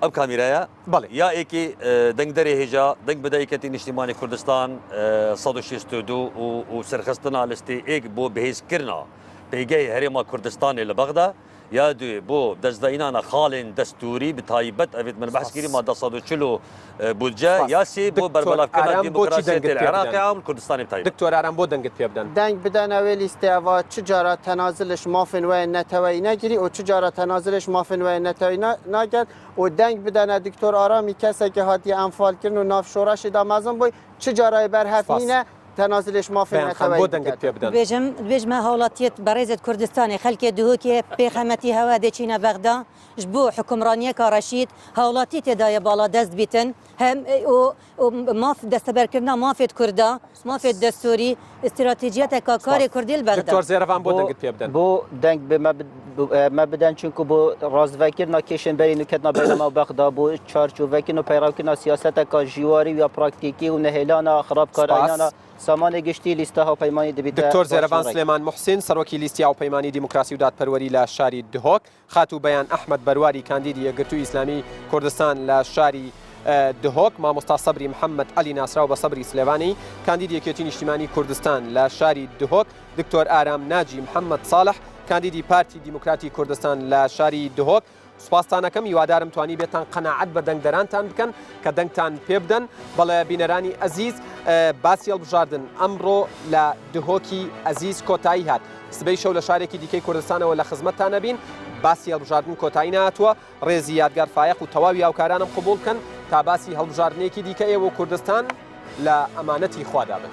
Speaker 5: اب كاميرايا
Speaker 1: بله
Speaker 5: يا ايكي دنگ دري هجا دنگ بدايكتي نشتماني كردستان 162 وسرخستنا لستي ايك بو بهيز كرنا بيجي هريما كردستاني لبغدا يا دو بو دزداينانا خالن دستوري بتايبت افيد من بحث كريم ما 140 بولجا يا سي بو بربلاف كما ديمقراطيه العراق او الكردستاني بتايب
Speaker 1: دكتور ارام بو دنگت بيبدن
Speaker 3: دنگ بدن اول استوا تجاره تنازلش مافن و نتوي نگیری او تجاره تنازلش مافن و نتوي نگرد و دنگ بدن دکتر آرامی کسی که هاتی انفال کردن و ناف شورش دامازم بوی چجاره برهفینه تنازلش مافن نتوي
Speaker 4: بيجم هولاتيت بريزة كردستان خلك دهوكي بخمتي هوا ديشينا بغدا جبو حكمرانية كرشيد هولاتي تدايا بالا دست بيتن هم ما في دستبر كرنا ما في كردا ما في دستوري استراتيجيات كاري كردي البغدا
Speaker 1: دكتور زيرفان بو دنگت بيبدن
Speaker 2: بو دنگ ما بدن چونكو بو راز وكرنا كيشن بري نكتنا بينما بغدا بو چارچو وكنو پیراوكنا سياست کا جواري و براكتيكي و نهيلانا خراب كاريانا سامان گشتی لیست هاوپەیمانی دەبێت
Speaker 1: دکتۆر زێرەبان سلێمان محسین سەرۆکی لیستی هاوپەیمانی دیموکراسی و دادپەروەری لە شاری دهۆک خاتو بەیان ئەحمەد بەرواری کاندیدی یەکگرتووی ئیسلامی کوردستان لە شاری دهۆک مامۆستا سەبری محەممەد علی ناسراو بە سەبری سلێوانی کاندیدی یەکێتی نیشتیمانی کوردستان لە شاری دهۆک دکتۆر ئارام ناجی محەممەد ساڵح کاندیدی پارتی دیموکراتی کوردستان لە شاری دهۆک سوپاستانەکەم هیوادارم توانی بێتان قەناعەت بە دەنگدەرانتان بکەن کە دەنگتان پێ بدەن بەڵێ بینەرانی ئەزیز باسی هەڵبژاردن ئەمڕۆ لە دهۆکی ئەزیز کۆتایی هات سبەی شەو لە شارێکی دیکەی کوردستانەوە لە خزمەتتانە بین باسی هەڵبژاردن کۆتایی نهاتووە ڕێزی یادگار فایق و تەواوی هاوکارانم قبول بکەن تا باسی هەڵبژاردنێکی دیکە ئێوە کوردستان لە ئەمانەتی خوادا بن.